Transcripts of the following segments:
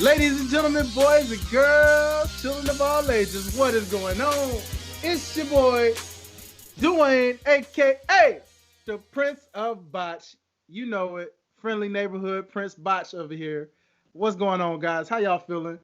Ladies and gentlemen, boys and girls, children of all ages, what is going on? It's your boy, Dwayne, a.k.a. the Prince of Botch. You know it. Friendly neighborhood Prince Botch over here. What's going on, guys? How y'all feeling?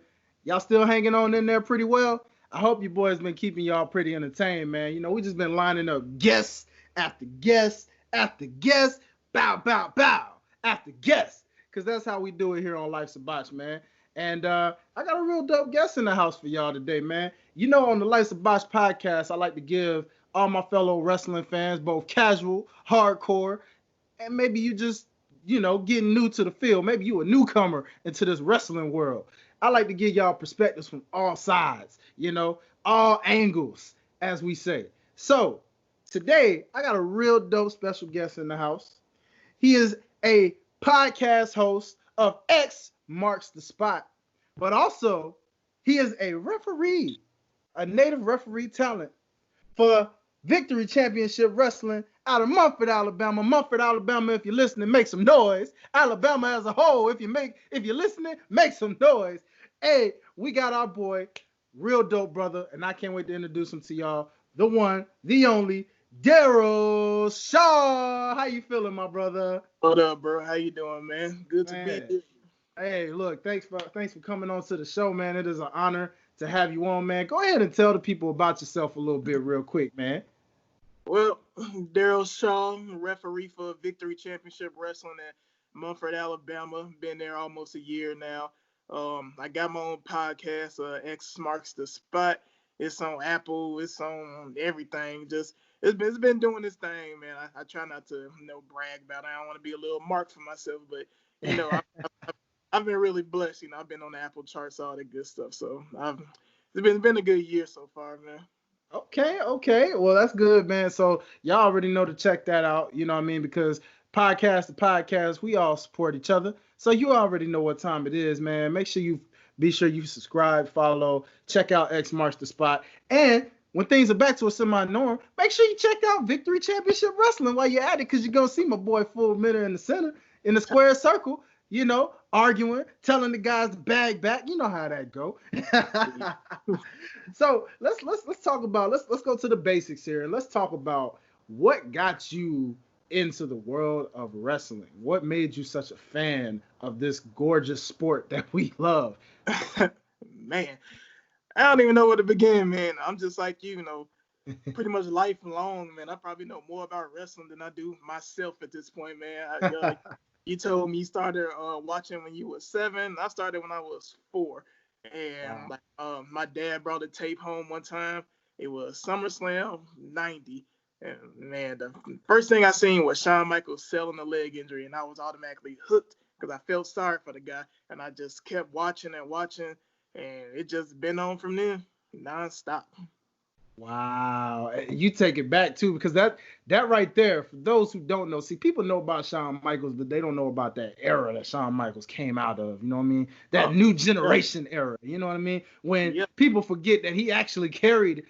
Y'all still hanging on in there pretty well? I hope you boys been keeping y'all pretty entertained, man. You know, we just been lining up guests after guest after guest, bow, bow, bow, after guest. Because that's how we do it here on Life's a Botch, man. And I got a real dope guest in the house for y'all today, man. You know, on the Life's a Botch podcast, I like to give all my fellow wrestling fans, both casual, hardcore, and maybe you just, getting new to the field. Maybe you a newcomer into this wrestling world. I like to give y'all perspectives from all sides, all angles, as we say. So today, I got a real dope special guest in the house. He is a podcast host of X Marks the Spot, but also he is a referee, a native referee talent for Victory Championship Wrestling out of Mumford, Alabama. Mumford, Alabama, if you're listening, make some noise. Alabama as a whole, if you're listening, make some noise. Hey, we got our boy, real dope brother, and I can't wait to introduce him to y'all. The one, the only, Daryl Shaw. How you feeling, my brother? What up, bro? How you doing, man? Good to be here. Hey, look, thanks for coming on to the show, man. It is an honor to have you on, man. Go ahead and tell the people about yourself a little bit real quick, man. Well, Darrel Shaw, referee for Victory Championship Wrestling at Mumford, Alabama. Been there almost a year now. I got my own podcast, X Marks the Spot. It's on Apple. It's on everything. It's been doing this thing, man. I try not to brag about it. I don't want to be a little mark for myself, but I've been really blessed. I've been on the Apple charts, all that good stuff. So it's been a good year so far, man. Okay. Well, that's good, man. So y'all already know to check that out. You know what I mean? Because podcast to podcast, we all support each other. So you already know what time it is, man. Be sure you subscribe, follow, check out X Marks the Spot. And when things are back to a semi-norm, make sure you check out Victory Championship Wrestling while you're at it, because you're going to see my boy Full Minute in the center, in the square circle, arguing, telling the guys to bag back. You know how that go. So let's talk about, let's go to the basics here, and let's talk about what got you into the world of wrestling. What made you such a fan of this gorgeous sport that we love? Man, I don't even know where to begin, man. I'm just like pretty much lifelong, man. I probably know more about wrestling than I do myself at this point, man. You told me you started watching when you were 7. I started when I was 4. And wow. My dad brought a tape home one time. It was SummerSlam 90. And man, the first thing I seen was Shawn Michaels selling a leg injury, and I was automatically hooked because I felt sorry for the guy. And I just kept watching, and it just been on from there, nonstop. Wow, you take it back too, because that right there, for those who don't know, see, people know about Shawn Michaels, but they don't know about that era that Shawn Michaels came out of. You know what I mean? That new generation era. You know what I mean? When people forget that he actually carried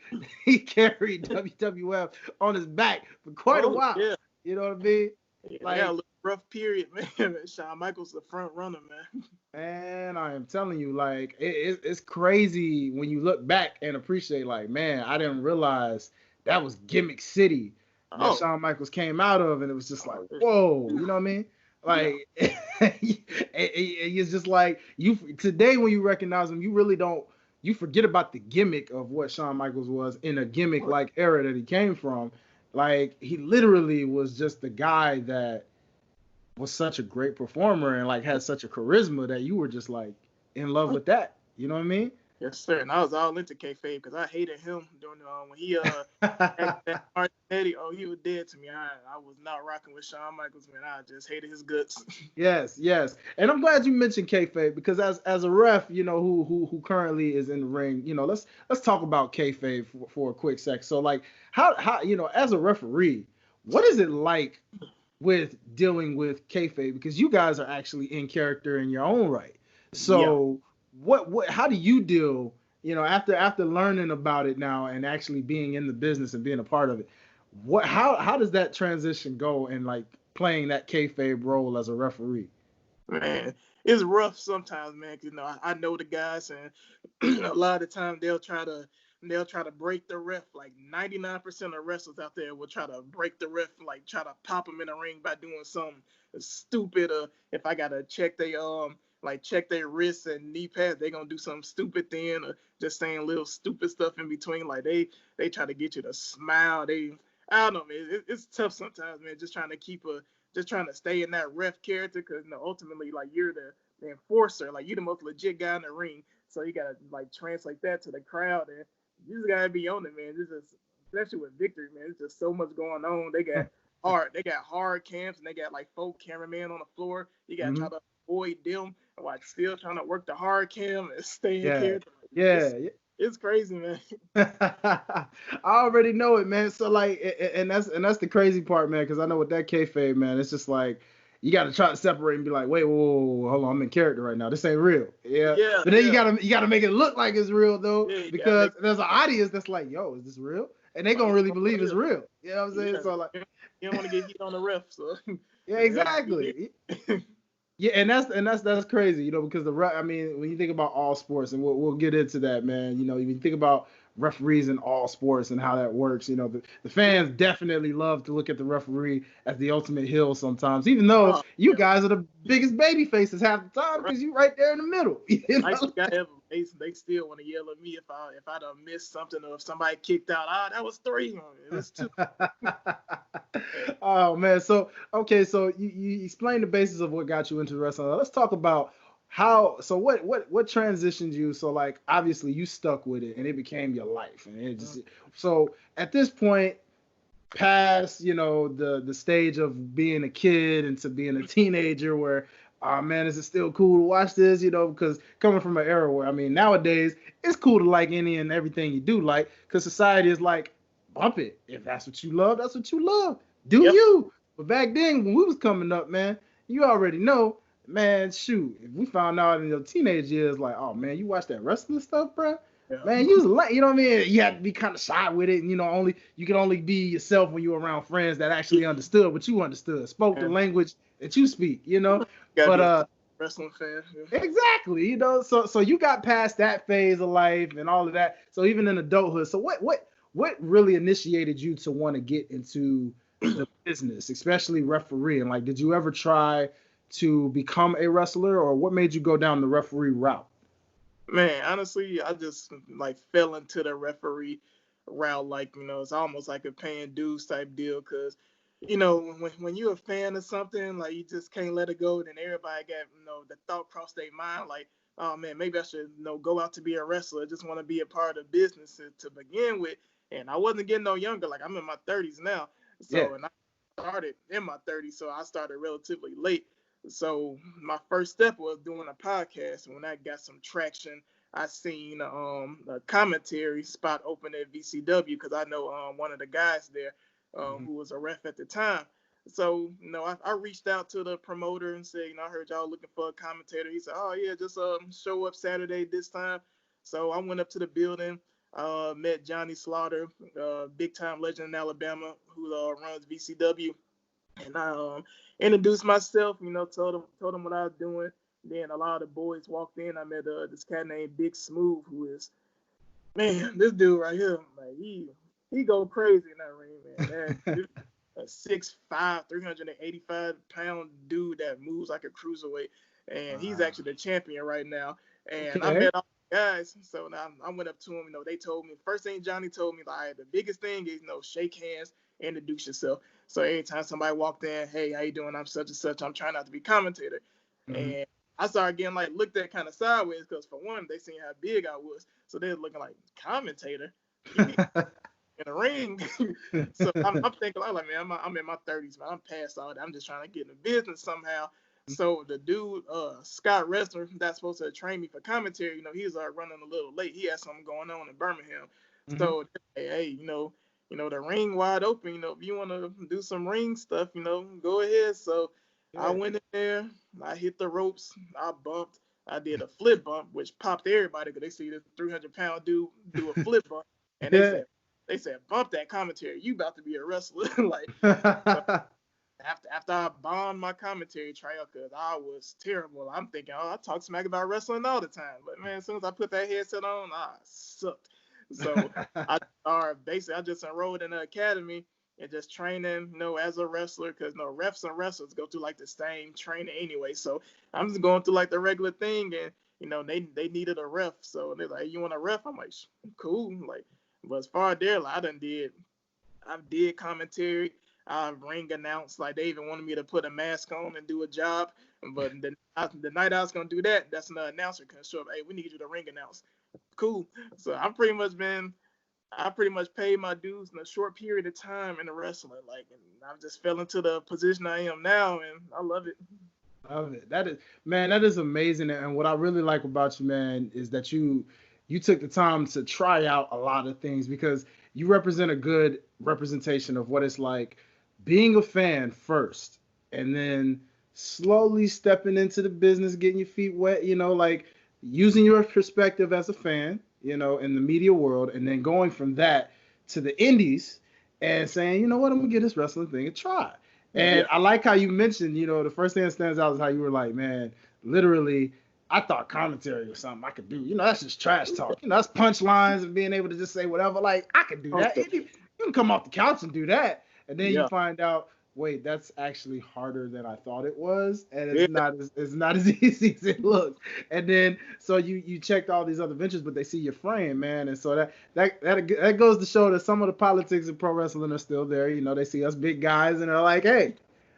WWF on his back for quite a while. Yeah. You know what I mean? Yeah, a little rough period, man. Shawn Michaels the front runner, man. And I am telling you, like, it's crazy when you look back and appreciate, like, man, I didn't realize that was Gimmick City that Shawn Michaels came out of, and it was just like, whoa, you know what I mean? Like, it's just like, today when you recognize him, you forget about the gimmick of what Shawn Michaels was in a gimmick-like era that he came from. Like, he literally was just the guy that was such a great performer and like had such a charisma that you were just like in love with that. You know what I mean? Yes, sir. And I was all into kayfabe because I hated him during when he that Eddie. Oh, he was dead to me. I was not rocking with Shawn Michaels, man. I just hated his guts. Yes. And I'm glad you mentioned kayfabe, because as a ref, who currently is in the ring, let's talk about kayfabe for a quick sec. So like how as a referee, what is it like with dealing with kayfabe, because you guys are actually in character in your own right. So what how do you deal, after learning about it now and actually being in the business and being a part of it? How does that transition go and like playing that kayfabe role as a referee? Man, it's rough sometimes, man. 'Cause, you know, I know the guys, and a lot of the time they'll try to break the ref. Like 99% of wrestlers out there will try to break the ref, like try to pop them in the ring by doing something stupid. If I gotta check their wrists and knee pads, they gonna do something stupid then, or just saying little stupid stuff in between. Like they try to get you to smile. I don't know, man. It's tough sometimes, man. Just trying to stay in that ref character, because ultimately, like, you're the enforcer, like you're the most legit guy in the ring. So you gotta like translate that to the crowd, and you just gotta be on it, man. This is especially with victory, man. There's just so much going on. They got hard cams, and they got like 4 cameramen on the floor. You gotta try to avoid them while still trying to work the hard cam and stay in Yeah, character. yeah. It's crazy, man. I already know it, man. So like, and that's the crazy part, man. Because I know with that kayfabe, man, it's just like you got to try to separate and be like, wait, whoa, hold on, I'm in character right now. This ain't real. Yeah. Yeah, But then yeah. you gotta make it look like it's real though, Yeah, you gotta because make there's an audience that's like, yo, is this real? And they like gonna it's really for believe it's real. real. You know what I'm saying? Yeah, So like, you don't want to get heat on the ref, so yeah, they gotta be exactly. here. Yeah, and that's crazy, you know, because I mean, when you think about all sports, and we'll get into that, man, you know, when you think about referees in all sports and how that works, you know, the Yeah. fans definitely love to look at the referee as the ultimate heel sometimes, even though Oh, you yeah. guys are the biggest baby faces half the time Right. because you right there in the middle. You know? Nicest guy ever. They still want to yell at me if I done missed something, or if somebody kicked out. That was 3. It was 2. Oh man, so okay, so you explained the basis of what got you into wrestling. Let's talk about what transitioned you. So like obviously you stuck with it and it became your life, and it just so at this point, past the stage of being a kid into being a teenager, where oh man, is it still cool to watch this? You know, because coming from an era where I mean nowadays it's cool to like any and everything you do like, because society is like bump it. If that's what you love, that's what you love. Do Yep. you? But back then when we was coming up, man, you already know, man. Shoot, if we found out in your teenage years, like, oh man, you watch that wrestling stuff, bro. Yeah. Man, you was like, you know what I mean? You had to be kind of shy with it, and you can only be yourself when you're around friends that actually understood what you understood, spoke the And language that you speak, you know. gotta But be a wrestling fan. Yeah. exactly, so you got past that phase of life and all of that. So even in adulthood, so what really initiated you to want to get into the business, especially refereeing? Like, did you ever try to become a wrestler, or what made you go down the referee route? Man, honestly, I just like fell into the referee route. Like, it's almost like a paying dues type deal. Cause, when you're a fan of something, like, you just can't let it go. Then everybody got, the thought crossed their mind, like, oh man, maybe I should, go out to be a wrestler. I just want to be a part of the business to begin with. And I wasn't getting no younger. Like, I'm in my 30s now. Yeah. So, and I started in my 30s. So I started relatively late. So my first step was doing a podcast. And when I got some traction, I seen a commentary spot open at VCW, because I know one of the guys there Mhm. who was a ref at the time. So I reached out to the promoter and said, I heard y'all looking for a commentator. He said, oh yeah, just show up Saturday this time. So I went up to the building, met Johnny Slaughter, big time legend in Alabama, who runs VCW, and I introduced myself. Told them what I was doing. Then a lot of the boys walked in. I met this cat named Big Smooth, who is, man, this dude right here, like he go crazy in that ring, man. This a 6'5", 385-pound dude that moves like a cruiserweight, and he's Wow. actually the champion right now. And I Okay. met all the guys, so now I went up to him. They told me, first thing Johnny told me, like, the biggest thing is, shake hands, introduce yourself. So every time somebody walked in, hey, how you doing? I'm such and such. I'm trying not to be commentator. Mhm. And I started getting like looked at kind of sideways, because for one, they seen how big I was, so they're looking like, commentator. You be in the ring. So I'm thinking, I'm like, man, I'm in my 30s, man. I'm past all that. I'm just trying to get in the business somehow. So the dude, Scott Ressler, that's supposed to train me for commentary, he was running a little late. He had something going on in Birmingham. Mhm. So hey, the ring wide open. If you want to do some ring stuff, go ahead. So I Yeah. went in there. I hit the ropes. I bumped. I did a flip bump, which popped everybody, because they see this 300-pound dude do a flip bump, and they Yeah. said, bump that commentary. You about to be a wrestler. Like, so after I bombed my commentary tryout because I was terrible. I'm thinking, oh, I talk smack about wrestling all the time, but man, as soon as I put that headset on, I sucked. So I just enrolled in the academy and just training, as a wrestler, because refs and wrestlers go through like the same training anyway. So I'm just going through like the regular thing, and they needed a ref, so they're like, you want a ref? I'm like, cool. Like, but as far as Daryl, I did commentary. I ring announced. Like, they even wanted me to put a mask on and do a job. But the night I was gonna do that, that's an announcer can show up. Hey, we need you to ring announce. Cool. So I pretty much paid my dues in a short period of time in the wrestling. Like, and I just fell into the position I am now, and I love it. Love it. That is, man, that is amazing. And what I really like about you, man, is that you took the time to try out a lot of things, because you represent a good representation of what it's like being a fan first, and then slowly stepping into the business, getting your feet wet, like using your perspective as a fan, in the media world, and then going from that to the indies and saying, you know what, I'm gonna give this wrestling thing a try. Yeah. And I like how you mentioned, the first thing that stands out is how you were like, man, literally, I thought commentary was something I could do. That's just trash talk. That's punchlines and being able to just say whatever. Like, I could do that. You can come off the couch and do that. And then you Yeah. find out, wait, that's actually harder than I thought it was, and Yeah. it's not as easy as it looks. And then so you checked all these other ventures, but they see your frame, man, and so that goes to show that some of the politics in pro wrestling are still there. They see us big guys and they're like, hey,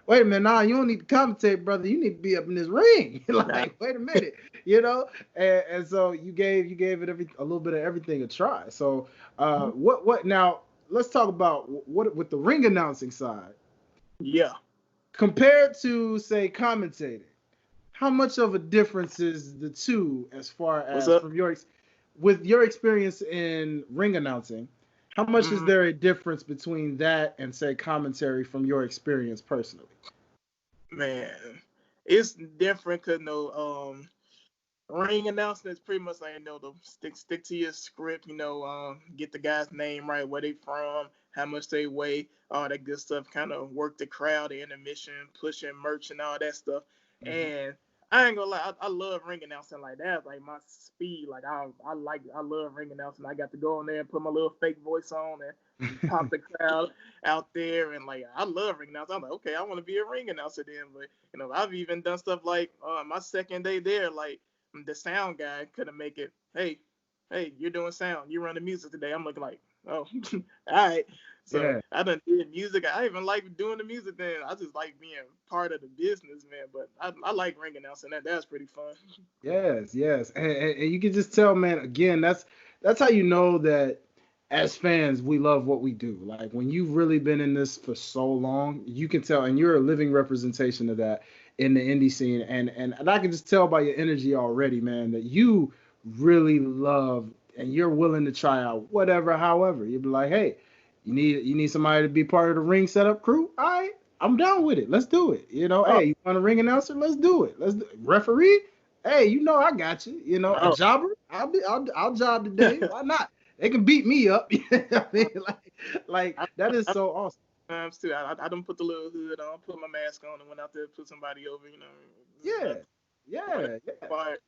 wait a minute, nah, you don't need to commentate, brother. You need to be up in this ring. Like, wait a minute, And so you gave it a little bit of everything a try. So what now? Let's talk about what with the ring announcing side. Yeah. Compared to, say, commentating, how much of a difference is the two as far as with your experience in ring announcing? How much is there a difference between that and, say, commentary from your experience personally? Man, it's different because ring announcements pretty much like to stick to your script, get the guy's name right, where they from, how much they weigh, all that good stuff, kind of work the crowd, the intermission, pushing merch and all that stuff. And I ain't gonna lie, I love ring announcing like that. Like my speed, like I love ring announcing. I got to go in there and put my little fake voice on and pop the crowd out there, and like I love ring announcing. I'm like, okay, I want to be a ring announcer then. But I've even done stuff like my second day there, like the sound guy couldn't make it. Hey, you're doing sound. You run the music today. I'm looking like, oh, all right. So Yeah. I done did music. I even like doing the music then. I just like being part of the business, man. But I like ring announcing. That's pretty fun. Yes. And you can just tell, man, again, that's how you know that as fans, we love what we do. Like, when you've really been in this for so long, you can tell, and you're a living representation of that in the indie scene. And I can just tell by your energy already, man, that you really love and you're willing to try out whatever, however. You'd be like, hey, you need somebody to be part of the ring setup crew? All right, I'm down with it. Let's do it. Oh, Hey, you want a ring announcer? Let's do it. Referee? Hey, I got you. A oh. jobber? I'll job today. Why not? They can beat me up. I mean, like that is I so awesome. times too. I don't put the little hood on, put my mask on, and went out there to put somebody over. Yeah, When it's yeah. required.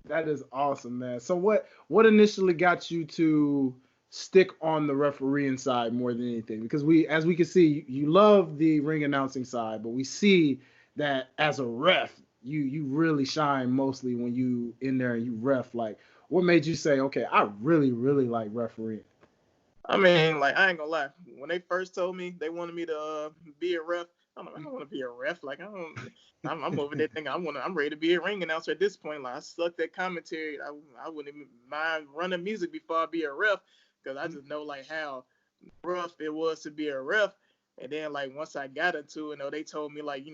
That is awesome, man. So what initially got you to stick on the refereeing side more than anything? Because as we can see, you love the ring announcing side, but we see that as a ref, you really shine mostly when you in there and you ref. Like, what made you say, okay, I really, really like refereeing? I mean, like, I ain't gonna lie. When they first told me they wanted me to be a ref, I don't want to be a ref. Like, I don't. I'm over there thinking I'm ready to be a ring announcer at this point. Like, I sucked at commentary. I wouldn't even mind running music before I be a ref, because I just know like how rough it was to be a ref. And then like once I got into it, they told me like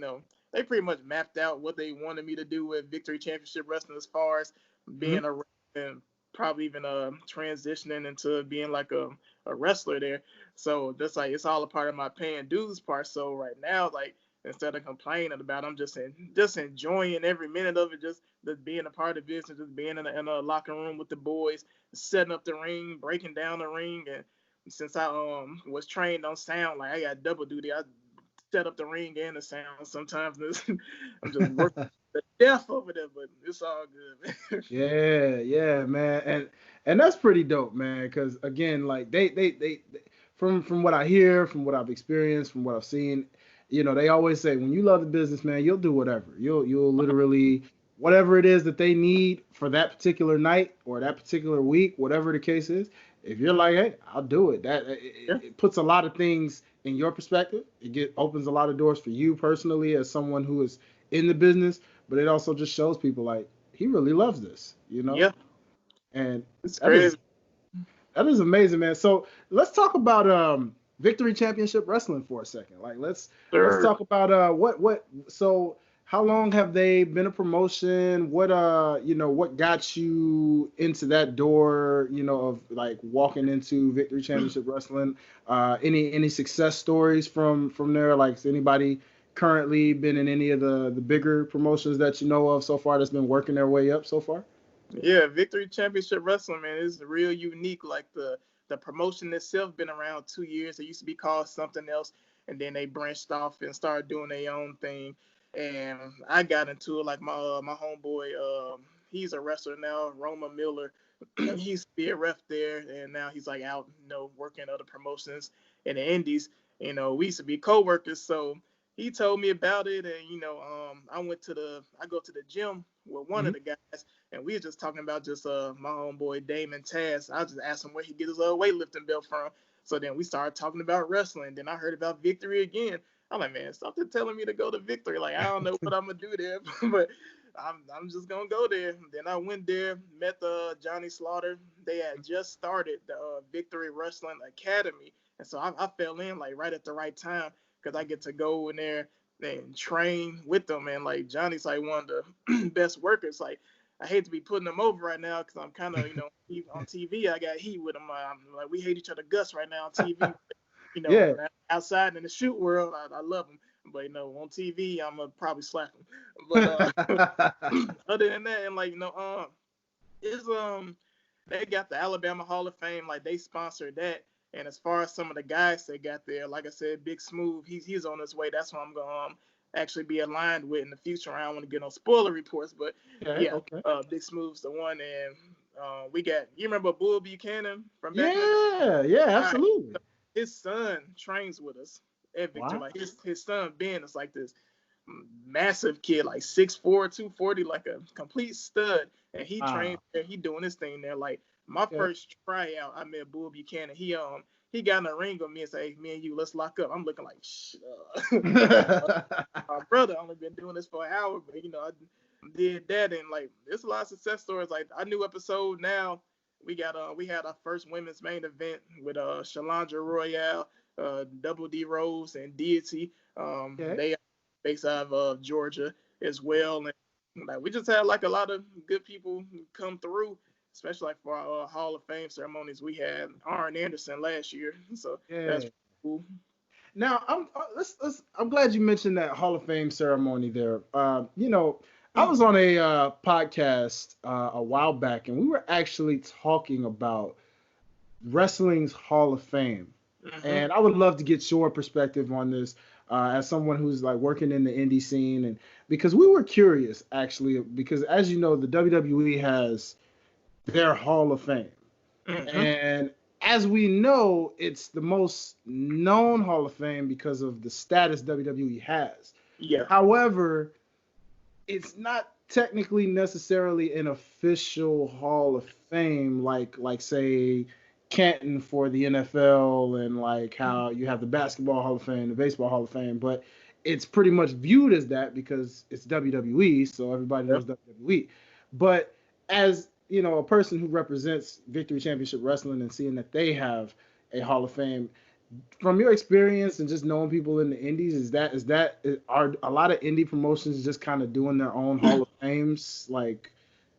they pretty much mapped out what they wanted me to do with Victory Championship Wrestling as far as being a ref, and probably even transitioning into being like a wrestler there. So just like it's all a part of my paying dues part. So right now, like, instead of complaining about it, I'm just enjoying every minute of it, just being a part of the business, just being in a locker room with the boys, setting up the ring, breaking down the ring. And since I was trained on sound, like I got double duty. I set up the ring and the sound. Sometimes I'm just working the death over there, but it's all good, man. Yeah, man, and that's pretty dope, man. Because again, like from what I hear, from what I've experienced, from what I've seen, they always say when you love the business, man, you'll do whatever. You'll literally whatever it is that they need for that particular night or that particular week, whatever the case is. If you're like, hey, I'll do it. That Yeah, it puts a lot of things in your perspective. Opens a lot of doors for you personally as someone who is in the business, but it also just shows people like he really loves this. yeah, And it's that is crazy. that is amazing, man. So let's talk about Victory Championship Wrestling for a second. Like let's Sure. talk about what so how long have they been a promotion? What got you into that door, of like walking into Victory Championship Wrestling? Any success stories from there? Like has anybody currently been in any of the bigger promotions that you know of so far that's been working their way up so far? Yeah, Victory Championship Wrestling, man, is real unique. Like the promotion itself been around 2 years. It used to be called something else, and then they branched off and started doing their own thing. And I got into it like my homeboy. He's a wrestler now, Roma Miller. He used to be a ref there, and now he's like out, working other promotions in the Indies. We used to be co-workers, so he told me about it, and I go to the gym with one of Hmm. the guys, and we were just talking about just my homeboy Damon Taz. I just asked him where he get his weightlifting belt from. So then we started talking about wrestling. Then I heard about Victory again. I'm like, man, something telling me to go to Victory. Like I don't know what I'm gonna do there, but I'm just gonna go there. Then I went there, met Johnny Slaughter. They had just started the Victory Wrestling Academy, and so I fell in like right at the right time because I get to go in there and train with them. And like Johnny's like one of the best workers. Like I hate to be putting them over right now because I'm kind of, on TV. I got heat with them. Like we hate each other guts right now on TV. Yeah. Outside in the shoot world, I love them. But on TV, I'm gonna probably slap them. But other than that, and like is they got the Alabama Hall of Fame, like they sponsored that. And as far as some of the guys they got there, like I said, Big Smooth, he's on his way. That's what I'm gonna actually be aligned with in the future. I don't want to get no spoiler reports, but Okay, yeah, okay. Big Smooth's the one, and we got you remember Bull Buchanan from back in the day? Yeah, yeah, All right, absolutely. his son trains with us at Victor. Wow. Like his son Ben is like this massive kid, like 6'4", 240, like a complete stud. And he trained Wow. there. He doing this thing there. Like my Okay. first tryout, I met Bull Buchanan. He got in a ring with me and said, "Hey, me and you, let's lock up." I'm looking like, my brother only been doing this for an hour, but I did that, and like there's a lot of success stories. Like our new episode now, we had our first women's main event with Shalandra Royale, Double D Rose, and Deity. Okay. They are based out of Georgia as well, and like we just had like a lot of good people come through. Especially like for our Hall of Fame ceremonies, we had Arn Anderson last year, so that's Yeah. cool. Now, I'm glad you mentioned that Hall of Fame ceremony there. I was on a podcast a while back, and we were actually talking about wrestling's Hall of Fame. Hmm. And I would love to get your perspective on this as someone who's like working in the indie scene, and because we were curious actually, because as you know, the WWE has their Hall of Fame. Hmm. And as we know, it's the most known Hall of Fame because of the status WWE has. Yeah. However, it's not technically necessarily an official Hall of Fame like say Canton for the NFL and like how you have the basketball Hall of Fame, the baseball Hall of Fame, but it's pretty much viewed as that because it's WWE, so everybody Yep. knows WWE. But as a person who represents Victory Championship Wrestling and seeing that they have a Hall of Fame, from your experience and just knowing people in the indies, are a lot of indie promotions just kind of doing their own Hall of Fames like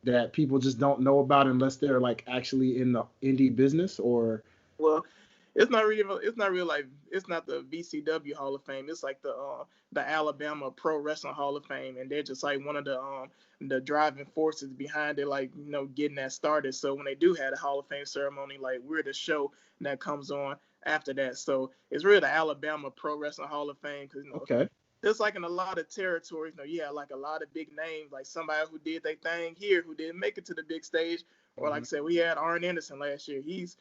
that people just don't know about unless they're like actually in the indie business or Well, it's not really like it's not the VCW Hall of Fame. It's like the Alabama Pro Wrestling Hall of Fame, and they're just like one of the driving forces behind it, like getting that started. So when they do have a Hall of Fame ceremony, like we're the show that comes on after that. So it's really the Alabama Pro Wrestling Hall of Fame because Okay. just like in a lot of territories, you had like a lot of big names, like somebody who did their thing here who didn't make it to the big stage. Or like I said, we had Arn Anderson last year. He's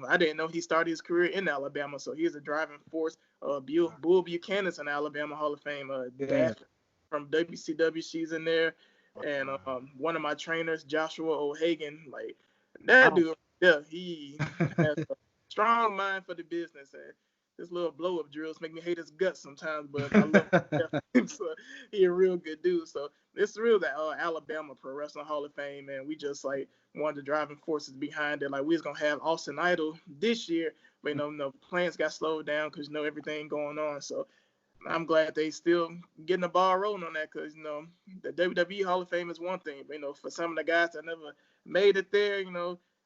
I didn't know he started his career in Alabama, so he's a driving force. Bull Buchanan's in Alabama Hall of Fame. Yeah. Daphne from WCW, she's in there, and one of my trainers, Joshua O'Hagan, like that dude. Yeah, he has a strong mind for the business, and this little blow up drills make me hate his guts sometimes, but I love him. So he a real good dude. So it's real that Alabama Pro Wrestling Hall of Fame, and we just like one of the driving forces behind it. Like we was gonna have Austin Idol this year, but plans got slowed down because everything going on. So I'm glad they still getting the ball rolling on that because the WWE Hall of Fame is one thing, but for some of the guys that never made it there,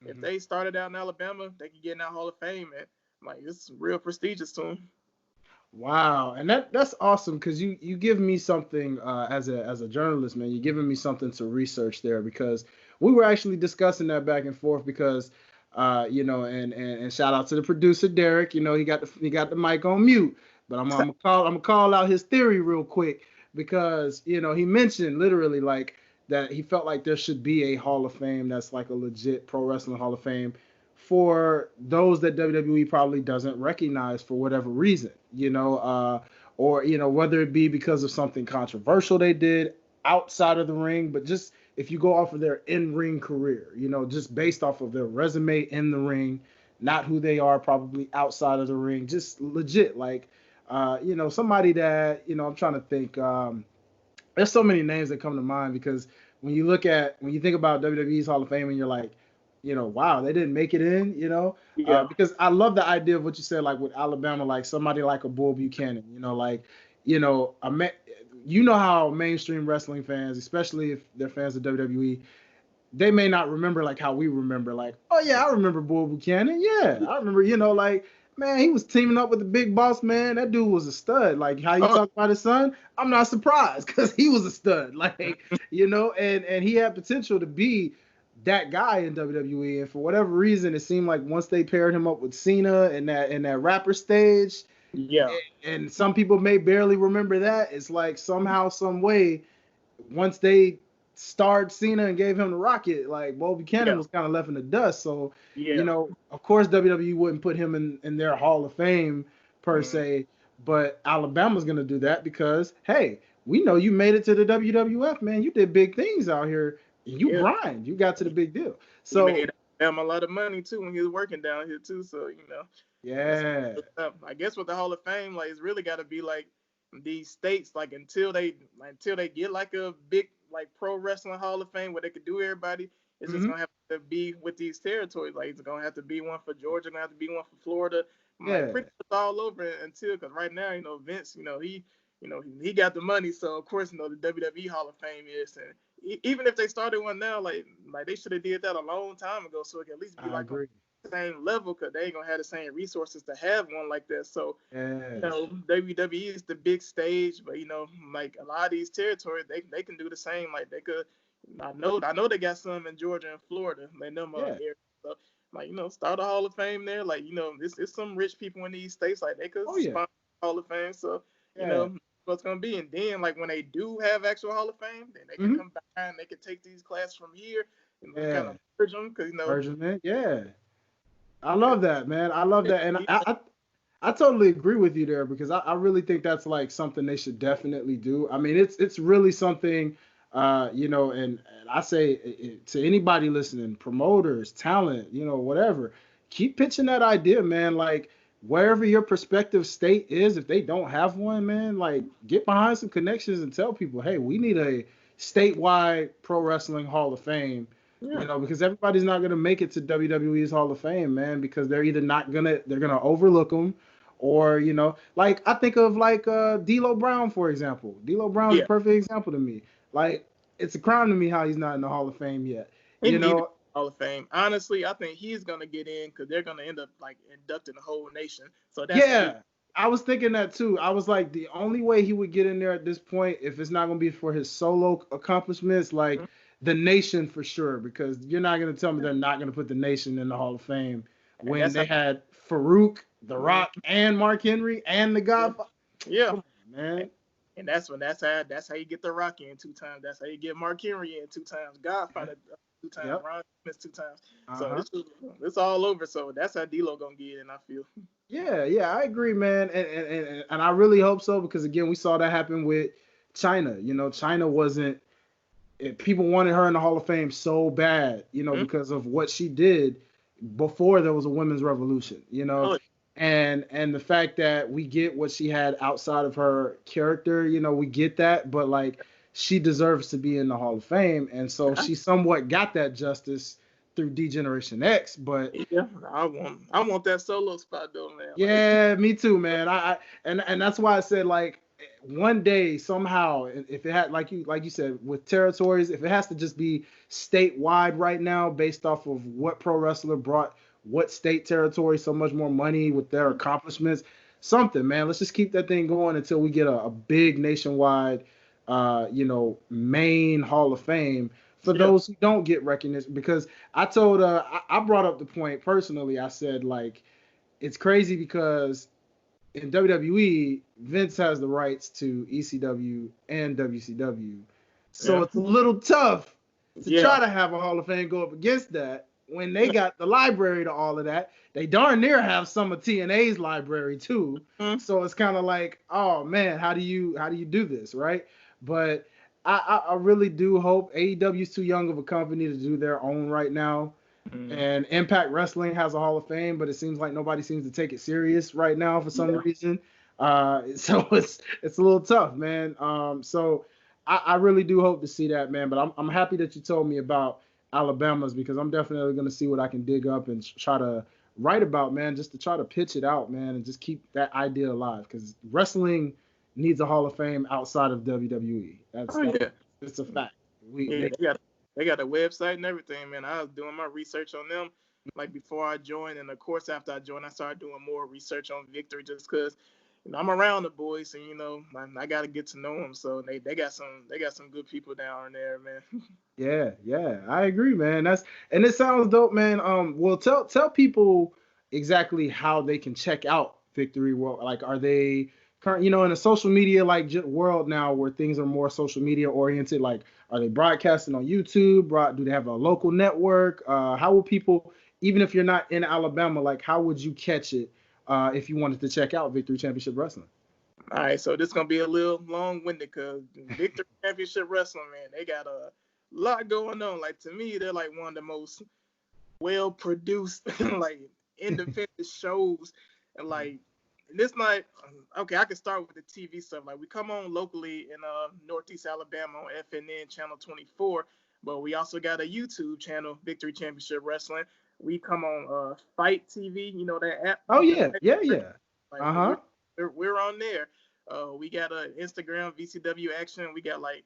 if they started out in Alabama, they can get in that Hall of Fame, and like it's real prestigious to them. Wow, and that's awesome because you give me something as a journalist, man. You're giving me something to research there because we were actually discussing that back and forth because and shout out to the producer Derek. He got the mic on mute, but I'm gonna call out his theory real quick because he mentioned literally like that he felt like there should be a Hall of Fame that's like a legit pro wrestling Hall of Fame for those that WWE probably doesn't recognize for whatever reason, or whether it be because of something controversial they did outside of the ring, but just if you go off of their in-ring career, just based off of their resume in the ring, not who they are probably outside of the ring, just legit, like, somebody that, I'm trying to think, there's so many names that come to mind because when you think about WWE's Hall of Fame and you're like, wow, they didn't make it in, Yeah. because I love the idea of what you said, like with Alabama, like somebody like a Bull Buchanan, how mainstream wrestling fans, especially if they're fans of WWE, they may not remember like how we remember, like, oh yeah, I remember Bull Buchanan. Yeah, I remember, like, man, he was teaming up with the big boss, man. That dude was a stud. Like how you talk about his son, I'm not surprised because he was a stud. Like, and he had potential to be that guy in WWE. And for whatever reason, it seemed like once they paired him up with Cena in that rapper stage, yeah, and some people may barely remember that. It's like somehow, some way, once they starred Cena and gave him the rocket, like Bo Buchanan was kind of left in the dust. So, of course WWE wouldn't put him in their Hall of Fame per se, but Alabama's going to do that because, hey, we know you made it to the WWF, man. You did big things out here. And you grind. You got to the big deal. So he made Alabama a lot of money too when he was working down here too. So yeah. I guess with the Hall of Fame, like it's really got to be like these states, like until they get like a big like pro wrestling Hall of Fame where they could do everybody. It's just gonna have to be with these territories. Like it's gonna have to be one for Georgia, gonna have to be one for Florida. Like pretty much all over until because right now, Vince, he got the money, so of course, the WWE Hall of Fame is, and even if they started one now, like they should have did that a long time ago, so it can at least be like on the same level, because they ain't gonna have the same resources to have one like that. So, WWE is the big stage, but like a lot of these territories, they can do the same. Like they could, I know they got some in Georgia and Florida, and them areas. So, like start a Hall of Fame there. Like it's some rich people in these states, like they could sponsor Hall of Fame. So what's gonna be, and then like when they do have actual Hall of Fame, then they can come back and they can take these classes from here and kind of merge them because I love that, man. I love that, and I totally agree with you there because I really think that's like something they should definitely do. I mean, it's really something, and I say to anybody listening, promoters, talent, whatever, keep pitching that idea, man. Like wherever your prospective state is, if they don't have one, man, like get behind some connections and tell people, hey, we need a statewide pro wrestling Hall of Fame. Because everybody's not gonna make it to WWE's Hall of Fame, man, because they're either they're gonna overlook them, or like I think of like D'Lo Brown, for example. D'Lo Brown's a perfect example to me. Like it's a crime to me how he's not in the Hall of Fame yet. Hall of Fame. Honestly, I think he's gonna get in because they're gonna end up like inducting the whole nation. So that's I was thinking that too. I was like, the only way he would get in there at this point, if it's not gonna be for his solo accomplishments, like the nation for sure, because you're not gonna tell me they're not gonna put the nation in the Hall of Fame when they had Farouk, The Rock and Mark Henry and the Godfather. Yeah. Come on, man. And that's how you get the Rock in 2 times. That's how you get Mark Henry in 2 times. Godfather 2 times. Yep. Ron Smith 2 times. Uh-huh. So it's all over. So that's how D-Lo gonna get in, I feel. Yeah, I agree, man, and I really hope so because again, we saw that happen with China. You know, China wasn't. People wanted her in the Hall of Fame so bad, you know, because of what she did before there was a women's revolution. You know, Oh, and the fact that we get what she had outside of her character, you know, we get that, but like she deserves to be in the Hall of Fame, and so she somewhat got that justice through D-Generation X, but yeah, I want that solo spot though, man. yeah, me too, man. And that's why I said like one day somehow if it had like you said with territories, if it has to just be statewide right now based off of what pro wrestler brought what state territory so much more money with their accomplishments, something, man. Let's just keep that thing going until we get a big nationwide main Hall of Fame for those who don't get recognition. Because I told I brought up the point personally. I said like it's crazy because in WWE, Vince has the rights to ECW and WCW. So it's a little tough to try to have a Hall of Fame go up against that when they got the library to all of that. They darn near have some of TNA's library too. So it's kind of like, oh man, how do you do this, right? But I really do hope AEW is too young of a company to do their own right now. And Impact Wrestling has a Hall of Fame, but it seems like nobody seems to take it serious right now for some reason. So it's a little tough, man. So I really do hope to see that, man. But I'm happy that you told me about Alabama's because I'm definitely going to see what I can dig up and try to write about, man, just to try to pitch it out, man, and just keep that idea alive because wrestling needs a Hall of Fame outside of WWE. It's a fact. They got a website and everything, man. I was doing my research on them like before I joined, and of course after I joined, I started doing more research on Victory just because I'm around the boys, and I got to get to know them. So they got some good people down there, man. Yeah, I agree, man. And it sounds dope, man. Well, tell people exactly how they can check out Victory World. Like, are they current, in a social media world now where things are more social media oriented? Like, are they broadcasting on YouTube? Do they have a local network? How will people, even if you're not in Alabama, like, how would you catch it if you wanted to check out Victory Championship Wrestling? All right, so this is gonna be a little long-winded because Victory Championship Wrestling, man, they got a lot going on. Like to me, they're like one of the most well-produced, like independent shows, and like this night, okay, I can start with the TV stuff. Like we come on locally in Northeast Alabama on FNN channel 24, but we also got a YouTube channel, Victory Championship Wrestling. We come on Fight TV, that app. Oh yeah. Like, we're on there. We got an Instagram, VCW Action. We got like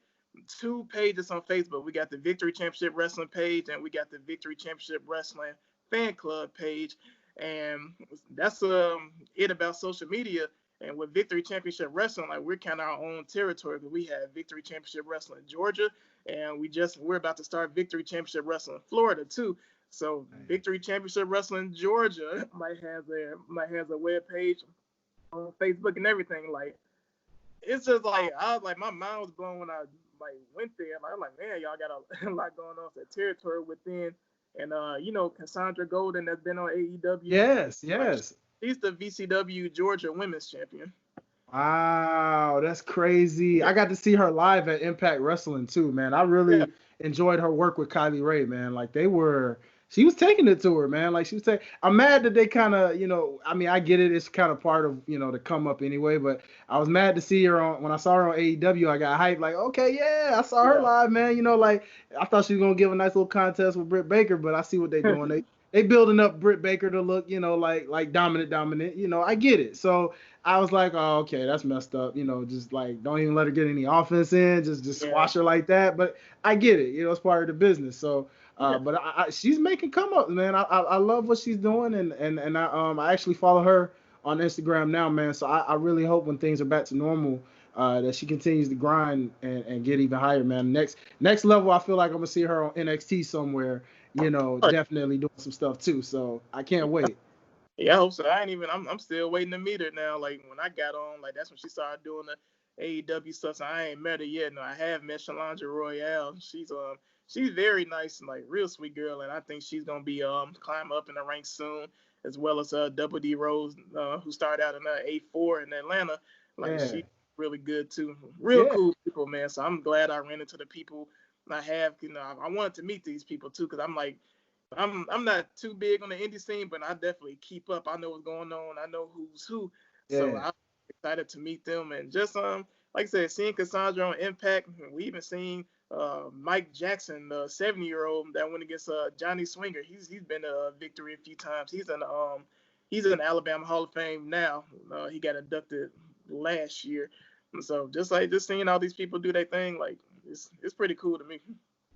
2 pages on Facebook. We got the Victory Championship Wrestling page, and we got the Victory Championship Wrestling fan club page. And that's it about social media. And with Victory Championship Wrestling, like we're kind of our own territory. But we have Victory Championship Wrestling Georgia, and we're about to start Victory Championship Wrestling Florida too. So Victory Championship Wrestling Georgia might have a web page on Facebook and everything. Like it's just like I was like my mind was blown when I like went there. Like, I'm like, man, y'all got a lot going on. That territory within. And Cassandra Golden that's been on AEW. Yes. She's the VCW Georgia Women's Champion. Wow, that's crazy. I got to see her live at Impact Wrestling too, man. I really enjoyed her work with Kylie Ray, man. Like she was taking it to her, man. Like I'm mad that they kind of, I mean, I get it. It's kind of part of, the come up anyway, but I was mad to see her when I saw her on AEW, I got hyped like, okay, yeah, I saw her live, man. Like I thought she was going to give a nice little contest with Britt Baker, but I see what they're doing. They building up Britt Baker to look, like dominant. I get it. So I was like, oh, okay, that's messed up. Just like don't even let her get any offense in. Just squash her like that. But I get it. It's part of the business. So, but she's making come up, man. I love what she's doing, and I actually follow her on Instagram now, man. So I really hope when things are back to normal, that she continues to grind and get even higher, man. Next level, I feel like I'm gonna see her on NXT somewhere. Definitely doing some stuff too. So I can't wait. Yeah, I hope so. I ain't even. I'm still waiting to meet her now. Like when I got on, like that's when she started doing the AEW stuff. So I ain't met her yet. No, I have met Shalondra Royale. She's very nice and like real sweet girl, and I think she's gonna be climb up in the ranks soon, as well as Double D Rose, who started out in A4 in Atlanta. Like Yeah, she really good too. Real yeah, cool people, man. So I'm glad I ran into the people I have. You know, I wanted to meet these people too, because I'm like. I'm not too big on the indie scene, but I definitely keep up. I know what's going on. I know who's who. So yeah. I'm excited to meet them and just like I said, seeing Cassandra on Impact. We even seen Mike Jackson, the 70-year-old that went against Johnny Swinger. He's been a victory a few times. He's in Alabama Hall of Fame now. He got inducted last year. And so just seeing all these people do their thing, like it's pretty cool to me.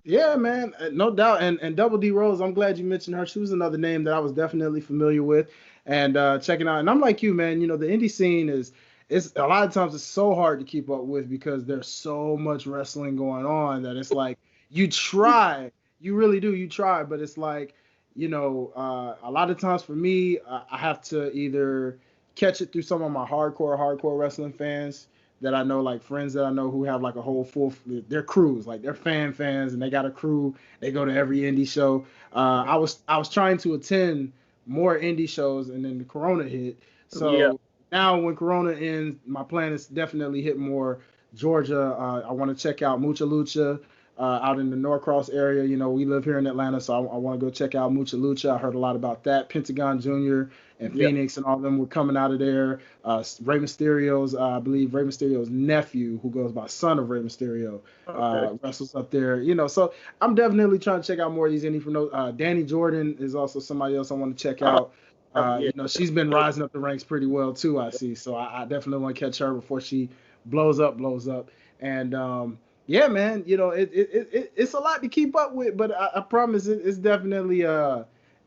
Yeah, man, no doubt. And Double D Rose, I'm glad you mentioned her. She was another name that I was definitely familiar with and checking out. And I'm like you, man. You know, the indie scene is it's a lot of times it's so hard to keep up with because there's so much wrestling going on that it's like you try, you really do, you try, but it's like a lot of times for me, I have to either catch it through some of my hardcore wrestling fans that I know, like friends that I know who have like a whole full, their crews, like they're fans, and they got a crew. They go to every indie show. I was trying to attend more indie shows, and then the Corona hit. Yeah. So now when Corona ends, my plan is definitely hit more Georgia. I want to check out Mucha Lucha. Out in the Norcross area, we live here in Atlanta, so I want to go check out Mucha Lucha. I heard a lot about that. Pentagon Jr. and Yeah. Phoenix and all of them were coming out of there. Rey Mysterio's, I believe Rey Mysterio's nephew, who goes by son of Rey Mysterio, Okay. wrestles up there. So I'm definitely trying to check out more of these indie from those. Danny Jordan is also somebody else I want to check Oh, out. yeah. She's been rising up the ranks pretty well too, I see. So I definitely want to catch her before she blows up. And yeah, man, it's a lot to keep up with, but I promise it's definitely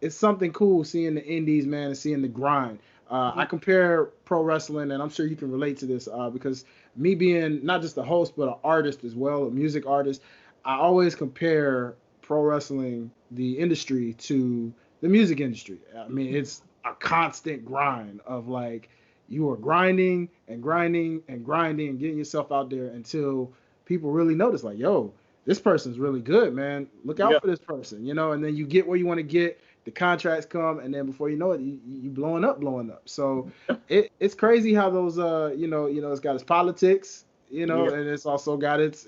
it's something cool seeing the indies, man, and seeing the grind. I compare pro wrestling, and I'm sure you can relate to this because me being not just a host but an artist as well, a music artist, I always compare pro wrestling, the industry, to the music industry. I mean, it's a constant grind of like you are grinding and grinding and grinding and getting yourself out there until people really notice, like, yo, this person's really good, man. Look Yeah. out for this person, and then you get where you want to get, the contracts come, and then before you know it, you blowing up. So it's crazy how those it's got its politics, Yeah. and it's also got its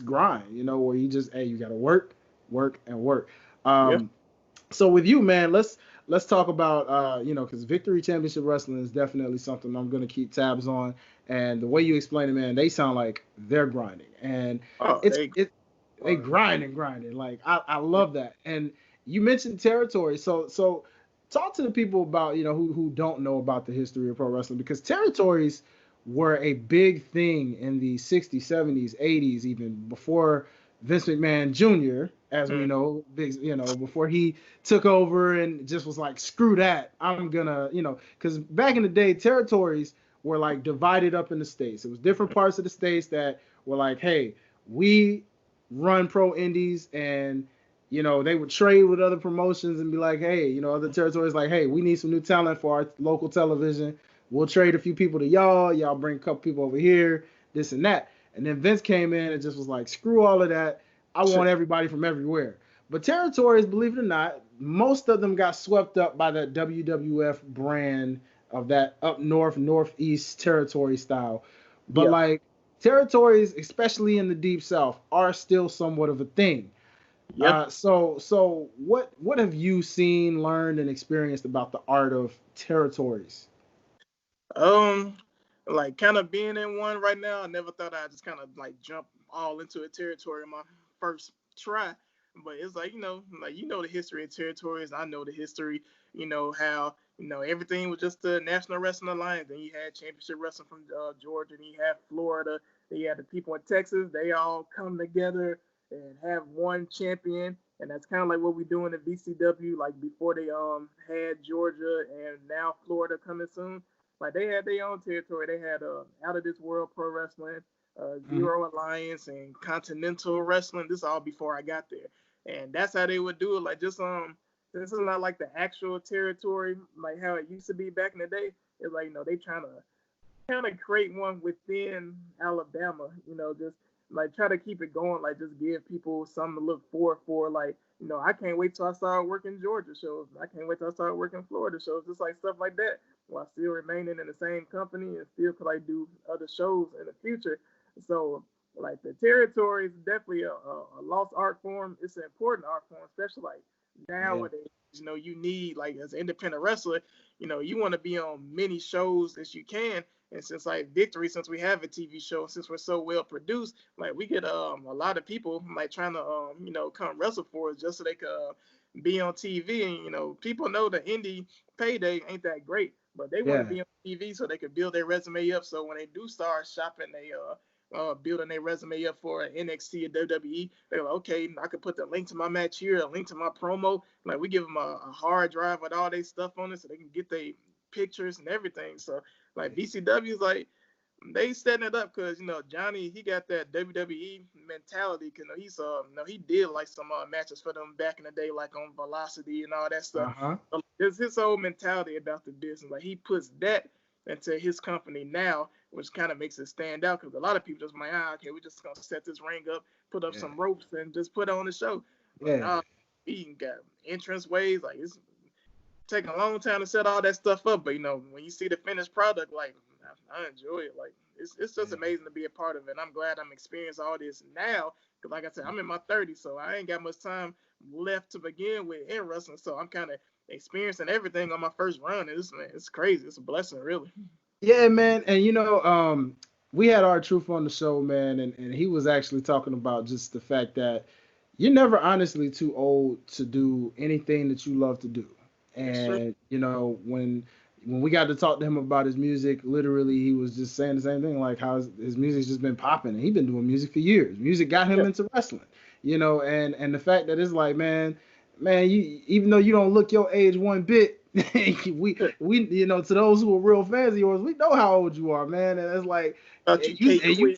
grind, where you just, hey, you got to work. Yeah. Um, so with you, man, let's talk about because Victory Championship Wrestling is definitely something I'm gonna keep tabs on. And the way you explain it, man, they sound like they're grinding, and Oh, it's they it they are. grinding. Like I love that. And you mentioned territory, so talk to the people about who don't know about the history of pro wrestling, because territories were a big thing in the 60s, 70s, 80s, even before Vince McMahon Jr., as we Mm. know, big, before he took over and just was like, screw that, I'm gonna, because back in the day, territories were like divided up in the states. It was different parts of the states that were like, hey, we run pro indies, and they would trade with other promotions and be like, hey, other territories like, hey, we need some new talent for our local television. We'll trade a few people to y'all. Y'all bring a couple people over here, this and that. And then Vince came in and just was like, screw all of that. I want everybody from everywhere. But territories, believe it or not, most of them got swept up by that WWF brand of that up north, northeast territory style. But Yeah. like territories, especially in the deep south, are still somewhat of a thing. Yep. So what have you seen, learned, and experienced about the art of territories? Um, like kind of being in one right now, I never thought I'd just kind of like jump all into a territory in my first try. But it's like, like the history of territories. I know the history, how, everything was just the National Wrestling Alliance. Then you had championship wrestling from Georgia, and you had Florida, then you had the people in Texas. They all come together and have one champion. And that's kind of like what we do in the VCW, like before they had Georgia and now Florida coming soon. Like they had their own territory. They had Out of This World Pro Wrestling, Mm-hmm. Zero Alliance, and Continental Wrestling. This all before I got there, and that's how they would do it. Like just this is not like the actual territory, like how it used to be back in the day. It's like, they trying to kind of create one within Alabama, just like try to keep it going, like just give people something to look forward for. Like, I can't wait till I start working Georgia shows. I can't wait till I start working Florida shows, just like stuff like that. While still remaining in the same company and still could like do other shows in the future. So like the territory is definitely a lost art form. It's an important art form, especially like Yeah. nowadays. You need like as an independent wrestler, you want to be on many shows as you can, and since like Victory, since we have a TV show, since we're so well produced, like we get a lot of people like trying to come wrestle for us just so they could be on TV. And people know the indie payday ain't that great, but they want to Yeah. be on TV so they could build their resume up. So when they do start shopping, they building their resume up for NXT or WWE. They're like, okay, I could put the link to my match here, a link to my promo. Like we give them a hard drive with all their stuff on it so they can get their pictures and everything. So like VCW is like they setting it up because Johnny, he got that WWE mentality. He did like some matches for them back in the day, like on Velocity and all that stuff. Uh-huh. So it's his whole mentality about the business. Like he puts that into his company now, which kind of makes it stand out because a lot of people just like, okay, we're just gonna set this ring up, put up Yeah. some ropes, and just put on the show. But Yeah. he got entrance ways, like it's taking a long time to set all that stuff up. But when you see the finished product, like I enjoy it. Like it's just amazing to be a part of it. And I'm glad I'm experiencing all this now. Cause like I said, I'm in my 30s, so I ain't got much time left to begin with in wrestling. So I'm kind of experiencing everything on my first run. And it's crazy. It's a blessing, really. Yeah, man. And we had our truth on the show, man, and he was actually talking about just the fact that you're never honestly too old to do anything that you love to do. That's true. And when we got to talk to him about his music, literally he was just saying the same thing, like how his music's just been popping, and he's been doing music for years. Music got him Yeah. into wrestling, and the fact that it's like, man, you, even though you don't look your age one bit, we to those who are real fans of yours, we know how old you are, man. And it's like Thought you Kate Queen.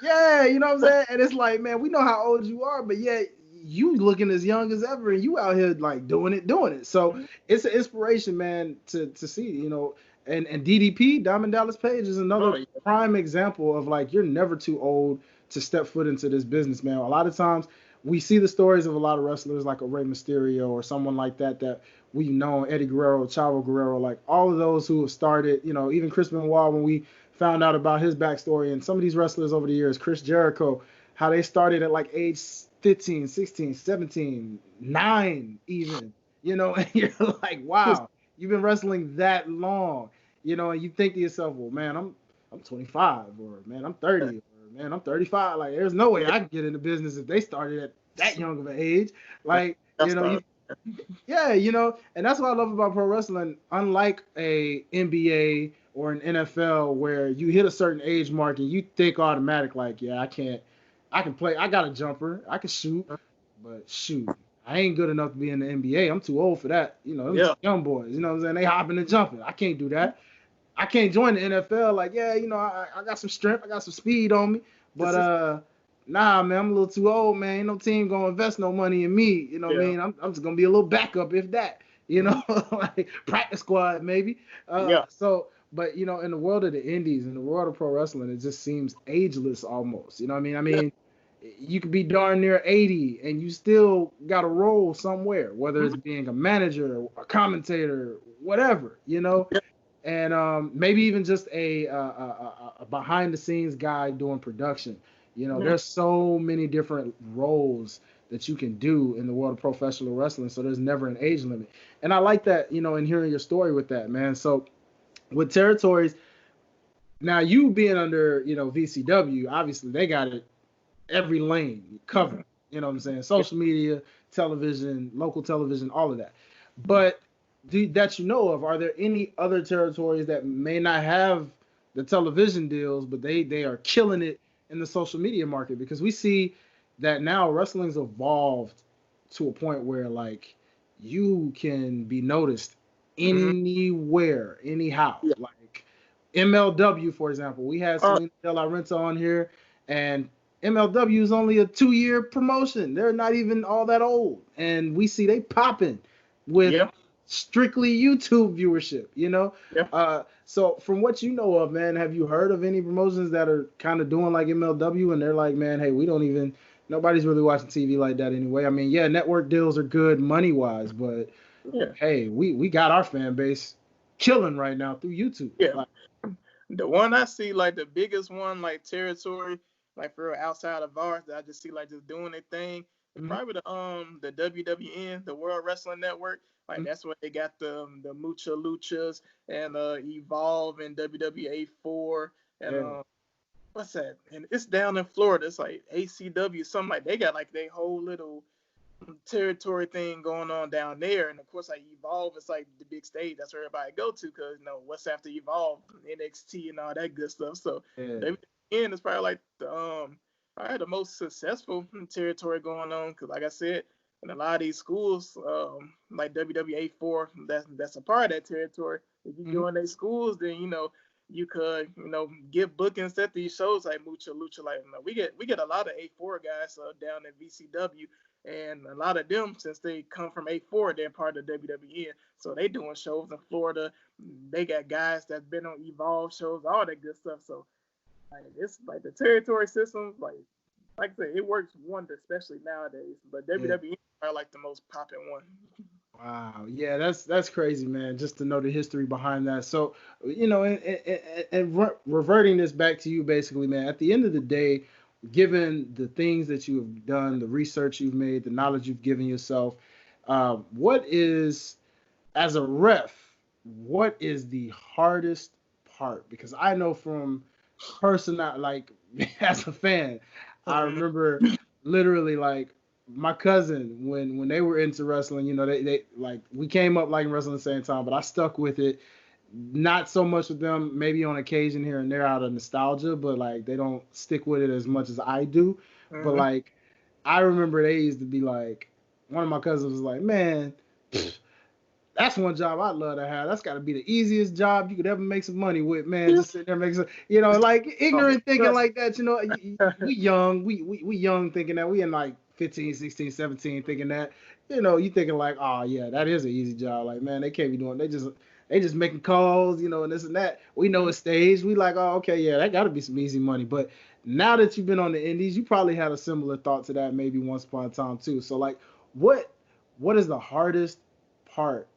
yeah, you know what I'm saying? And it's like, man, we know how old you are, but yet you looking as young as ever, and you out here like doing it. So it's an inspiration, man, to see, and DDP, Diamond Dallas Page, is another prime example of like you're never too old to step foot into this business, man. A lot of times we see the stories of a lot of wrestlers like a Rey Mysterio or someone like that we've known, Eddie Guerrero, Chavo Guerrero, like all of those who have started, even Chris Benoit, when we found out about his backstory, and some of these wrestlers over the years, Chris Jericho, how they started at like age 15, 16, 17, 9 even, and you're like, wow, you've been wrestling that long, and you think to yourself, well, man, I'm 25, or man, I'm 30, or man, I'm 35. Like, there's no way I can get into business if they started at that young of an age. Like, yeah, and that's what I love about pro wrestling. Unlike a NBA or an NFL where you hit a certain age mark and you think automatic, like, yeah, I can play, I got a jumper, I can shoot, but shoot, I ain't good enough to be in the NBA. I'm too old for that. Them young boys, you know what I'm saying? They hopping and jumping. I can't do that. I can't join the NFL. Like, yeah, I got some strength, I got some speed on me, but nah, man, I'm a little too old, man. Ain't no team gonna invest no money in me. You know what I mean? I'm just gonna be a little backup, if that. Like practice squad maybe. So, but in the world of the indies, in the world of pro wrestling, it just seems ageless almost. You know what I mean? I mean, you could be darn near 80 and you still got a role somewhere, whether it's being a manager, a commentator, whatever. And maybe even just a behind the scenes guy doing production. There's so many different roles that you can do in the world of professional wrestling, so there's never an age limit. And I like that, in hearing your story with that, man. So with territories, now you being under, VCW, obviously they got it every lane covered. You know what I'm saying? Social media, television, local television, all of that. But that of, are there any other territories that may not have the television deals, but they are killing it in the social media market? Because we see that now wrestling's evolved to a point where like you can be noticed anywhere, anyhow. Like MLW, for example, we had Selena De La Renta on here, and MLW is only a 2-year promotion. They're not even all that old, and we see they popping with Yeah. strictly YouTube viewership, you know? Yeah. So from what you know of, man, have you heard of any promotions that are kind of doing like MLW and they're like, man, hey, we don't even, nobody's really watching TV like that anyway. I mean, yeah, network deals are good money wise, but Yeah. hey, we got our fan base killing right now through YouTube. Yeah. Like, The one I see, like the biggest one, like territory, like for real outside of ours, that I just see like just doing their thing. It's mhm, probably the WWN, the World Wrestling Network. Like mhm, that's where they got the Mucha Luchas and Evolve and WWA 4 and yeah, what's that? And it's down in Florida. It's like ACW, something like they got like they whole little territory thing going on down there. And of course, like Evolve is like the big stage. That's where everybody go to because what's after Evolve, NXT and all that good stuff. So yeah. WWN is probably like probably the most successful territory going on because, like I said, in a lot of these schools, like WWA 4, that's a part of that territory. If you Mhm, join their schools, then you could get bookings at these shows like Mucha Lucha. Like we get a lot of A4 guys down at VCW, and a lot of them, since they come from A4, they're part of WWN. So they doing shows in Florida. They got guys that's been on Evolve shows, all that good stuff. So like it's like the territory system, like I said, it works wonders, especially nowadays. But yeah. WWE are like the most popular one. Wow, yeah, that's crazy, man. Just to know the history behind that. So, you know, and reverting this back to you, basically, man. At the end of the day, given the things that you have done, the research you've made, the knowledge you've given yourself, what is, as a ref, what is the hardest part? Because I know from personal, like as a fan, I remember literally like my cousin when they were into wrestling. You know, they like we came up like wrestling at the same time, but I stuck with it. Not so much with them, maybe on occasion here and there out of nostalgia, but like they don't stick with it as much as I do. But Mm-hmm. like I remember they used to be like, one of my cousins was like, man, that's one job I'd love to have. That's got to be the easiest job you could ever make some money with, man. Just sitting there making some, you know, like Oh, ignorant thinking trust like that. You know, we young, we young thinking that. We in like 15, 16, 17 thinking that. You know, you thinking like, oh yeah, that is an easy job. Like, man, they can't be doing. They just making calls, you know, and this and that. We know me. it's staged. We like, oh okay, yeah, that got to be some easy money. But now that you've been on the indies, you probably had a similar thought to that maybe once upon a time too. So like, what what is the hardest part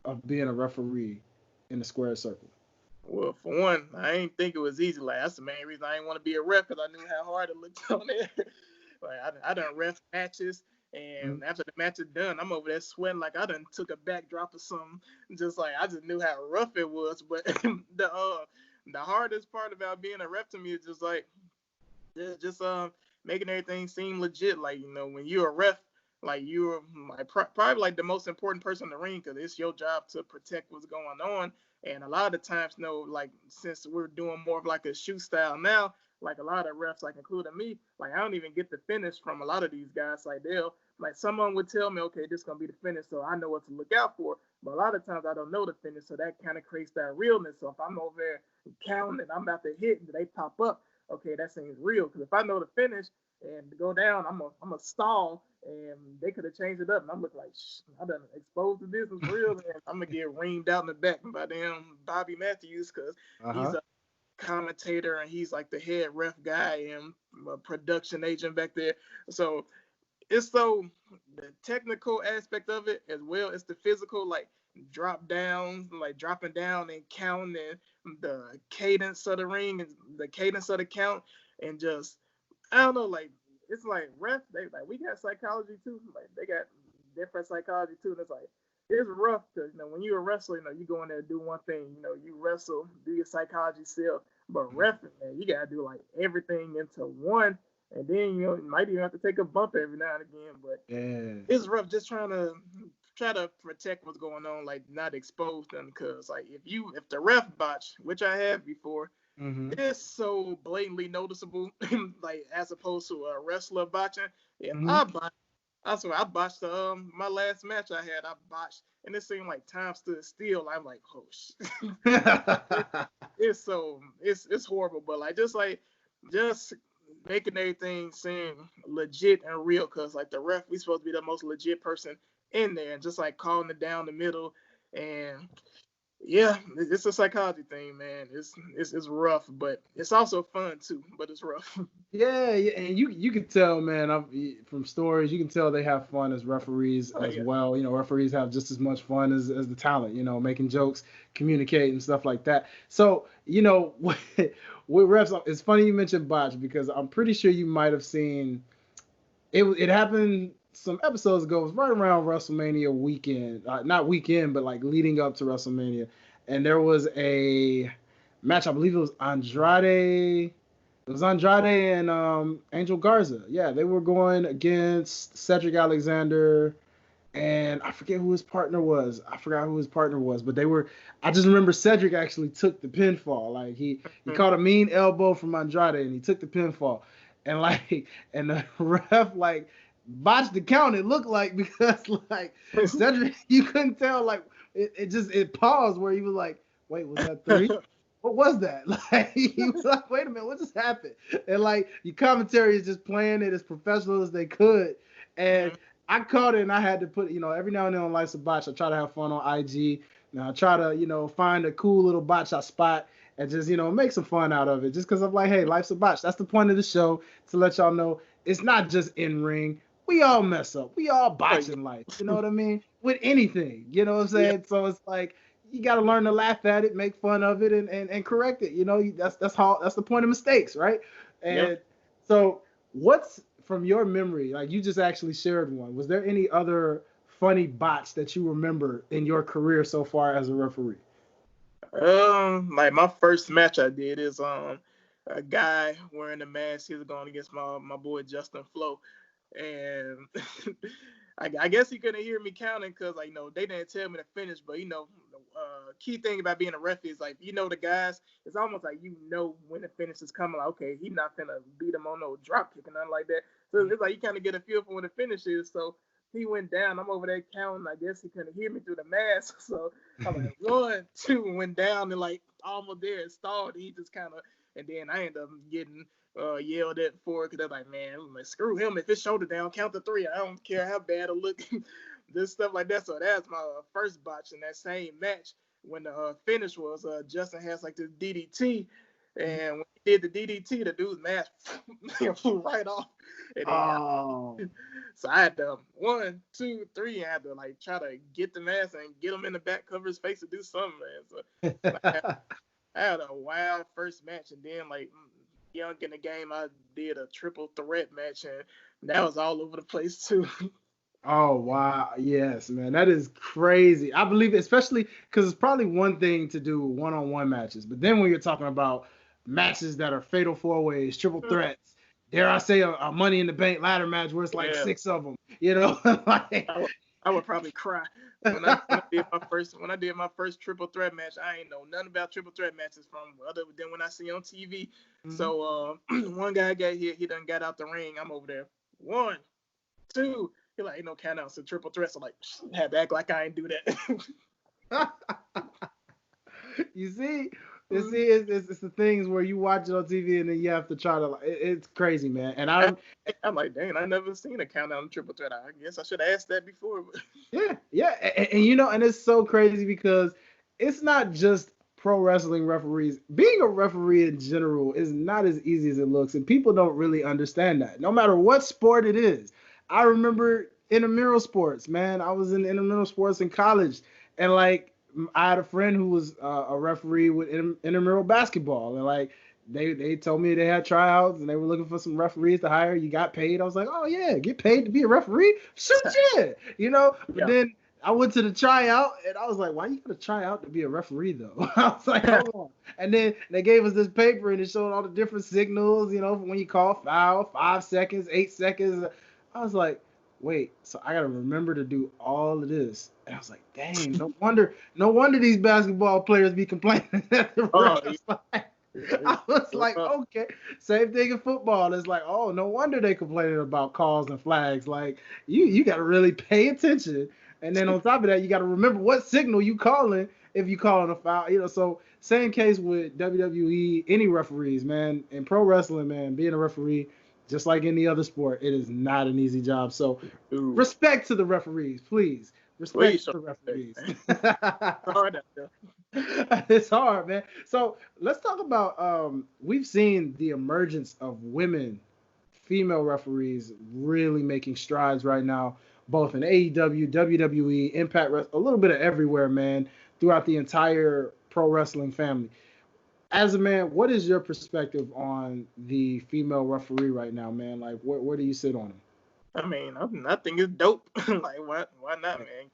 of being a referee in the square circle? Well, for one, I ain't think it was easy. Like that's the main reason I didn't want to be a ref because I knew how hard it looked on there. Like I done ref matches, Mm, and after the match is done, I'm over there sweating like I done took a backdrop or something. Just like I just knew how rough it was. But the hardest part about being a ref to me is just like just making everything seem legit. Like when you're a ref, like you're like probably like the most important person in the ring because it's your job to protect what's going on. And a lot of times, like since we're doing more of like a shoot style now, like a lot of refs, like including me, like I don't even get the finish from a lot of these guys. Like they'll like someone would tell me, okay, this is gonna be the finish, so I know what to look out for. But a lot of times I don't know the finish, so that kind of creates that realness. So if I'm over there counting and I'm about to hit and they pop up, okay, that seems real. Because if I know the finish and to go down, I'm a stall, and they could have changed it up, and I'm looking like, I done exposed the business for real, and I'm gonna get reamed out in the back by damn Bobby Matthews because he's uh-huh. a commentator and he's like the head ref guy and a production agent back there. So it's so the technical aspect of it as well as the physical, like drop downs, like dropping down and counting the cadence of the ring and the cadence of the count, and just I don't know, like it's like ref. They like we got psychology too. Like they got different psychology too. And it's like it's rough because when you're a wrestler, you go in there and do one thing. You wrestle, do your psychology self. But refing, man, you gotta do like everything into one, and then you might even have to take a bump every now and again. But Yeah. it's rough just try to protect what's going on, like not expose them. Because like if the ref botch, which I have before, Mm-hmm. it's so blatantly noticeable, like as opposed to a wrestler botching. If Mm-hmm. I botch, I swear I botched my last match I had. I botched, and it seemed like time stood still. I'm like, oh shit. it, it's so it's horrible, but just making everything seem legit and real. Cause like the ref, we supposed to be the most legit person in there and just like calling it down the middle. And yeah, it's a psychology thing, man. It's rough, but it's also fun too. But it's rough. Yeah, yeah, and you can tell, man, from stories, you can tell they have fun as referees Oh as yeah. well. Referees have just as much fun as the talent, making jokes, communicating, stuff like that. So, with refs, it's funny you mentioned Botch because I'm pretty sure you might have seen it. It happened some episodes ago. It was right around WrestleMania weekend, not weekend, but like leading up to WrestleMania, and there was a match. I believe it was Andrade. It was Andrade and Angel Garza. Yeah, they were going against Cedric Alexander, and I forget who his partner was. I forgot who his partner was, but they were. I just remember Cedric actually took the pinfall. Like he caught a mean elbow from Andrade, and he took the pinfall, and like and the ref like botched the count. It looked like because like Cedric, you couldn't tell. Like it paused where he was like, wait, was that three? What was that? Like he was like, wait a minute, what just happened? And like your commentary is just playing it as professional as they could. And I caught it and I had to put, every now and then on Life's a Botch, I try to have fun on IG. Now I try to, find a cool little botch I spot and just, make some fun out of it. Just because I'm like, hey, Life's a Botch. That's the point of the show, to let y'all know it's not just in ring. We all mess up. We all botch in life. You know what I mean? With anything. You know what I'm saying? Yeah. So it's like, you got to learn to laugh at it, make fun of it, and correct it. That's the point of mistakes, right? And so, what's from your memory? Like you just actually shared one. Was there any other funny botch that you remember in your career so far as a referee? Like my first match I did is a guy wearing a mask. He was going against my boy Justin Flo, and I guess he couldn't hear me counting because they didn't tell me to finish. But key thing about being a ref is like the guys. It's almost like when the finish is coming. Like, okay, he's not gonna beat him on no drop kick or nothing like that. So it's like you kind of get a feel for when the finish is. So he went down. I'm over there counting. I guess he couldn't hear me through the mask. So I'm like 1, 2, went down and like almost there and stalled. He just kind of, and then I ended up getting yelled at for it because they're like, man, I'm like, screw him. If his shoulder down, count to 3. I don't care how bad it look. This stuff like that. So that's my first botch in that same match. When the finish was Justin has like this DDT, and when he did the DDT, the dude's mask flew right off. And then, so I had to 1, 2, 3. I had to like try to get the mask and get him in the back, cover his face, to do something, man. So I had a wild first match, and then like young in the game, I did a triple threat match, and that was all over the place too. Oh wow, yes, man, that is crazy. I believe it, especially because it's probably one thing to do one-on-one matches, but then when you're talking about matches that are fatal four-ways, triple threats, dare I say a Money in the Bank ladder match where it's like 6 of them, like, I would probably cry when I did my first triple threat match. I ain't know nothing about triple threat matches from other than when I see on TV. So one guy got hit, he done got out the ring. I'm over there 1, 2. He like, ain't no count outs, so triple threats. I'm like, had to act like I ain't do that. You see, it's the things where you watch it on TV and then you have to try to. It's crazy, man. And I'm like, dang, I never seen a count out in triple threat. I guess I should have asked that before. Yeah, and it's so crazy because it's not just pro wrestling referees. Being a referee in general is not as easy as it looks, and people don't really understand that. No matter what sport it is. I remember intramural sports, man. I was in intramural sports in college, and like I had a friend who was a referee with intramural basketball, and like they told me they had tryouts and they were looking for some referees to hire. You got paid. I was like, oh yeah, get paid to be a referee? Shoot, yeah, But then I went to the tryout and I was like, why you gotta try out to be a referee though? I was like, hold on. And then they gave us this paper and it showed all the different signals, when you call foul, 5 seconds, 8 seconds. I was like, wait, so I gotta remember to do all of this. And I was like, dang, no wonder these basketball players be complaining at the refs. I was like, okay. Same thing in football. It's like, oh, no wonder they complaining about calls and flags. Like, you gotta really pay attention. And then on top of that, you gotta remember what signal you calling if you calling a foul. So same case with WWE, any referees, man. In pro wrestling, man, being a referee, just like any other sport, it is not an easy job. So Ooh, respect to the referees, please. Respect please to show the respect, referees. man. Hard out there. It's hard, man. So let's talk about we've seen the emergence of women, female referees really making strides right now, both in AEW, WWE, Impact a little bit of everywhere, man, throughout the entire pro wrestling family. As a man, what is your perspective on the female referee right now, man? Like, where do you sit on them? I mean, I think it's dope. Like, why not, man?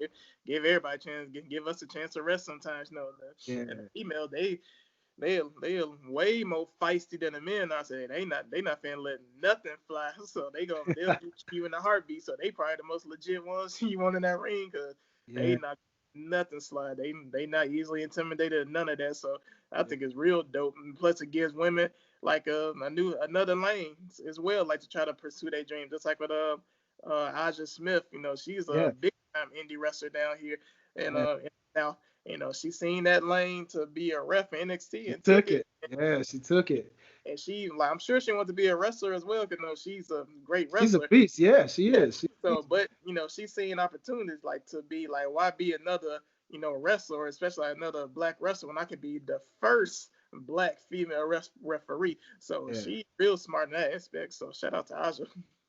Give everybody a chance. Give us a chance to rest sometimes. You know, Yeah, and the female, they way more feisty than the men. I said they not finna let nothing fly. So they'll get you in a heartbeat. So they probably the most legit ones you want in that ring because they yeah, not nothing slide. They not easily intimidated. None of that. So I think it's real dope. And plus it gives women like another lane as well, like to try to pursue their dream. Just like with Aja Smith. You know, she's a yeah, big time indie wrestler down here, and yeah. now she seen that lane to be a ref in NXT She and took took it. it. Yeah, she took it. And she, like, I'm sure she wants to be a wrestler as well, because she's a great She's a wrestler. beast. Yeah, she Yeah. is. She's a So, beast. but she's seeing opportunities like to be like, why be another wrestler, especially like another black wrestler, when I could be the first black female referee. So Yeah. she's real smart in that aspect. So shout out to Aja.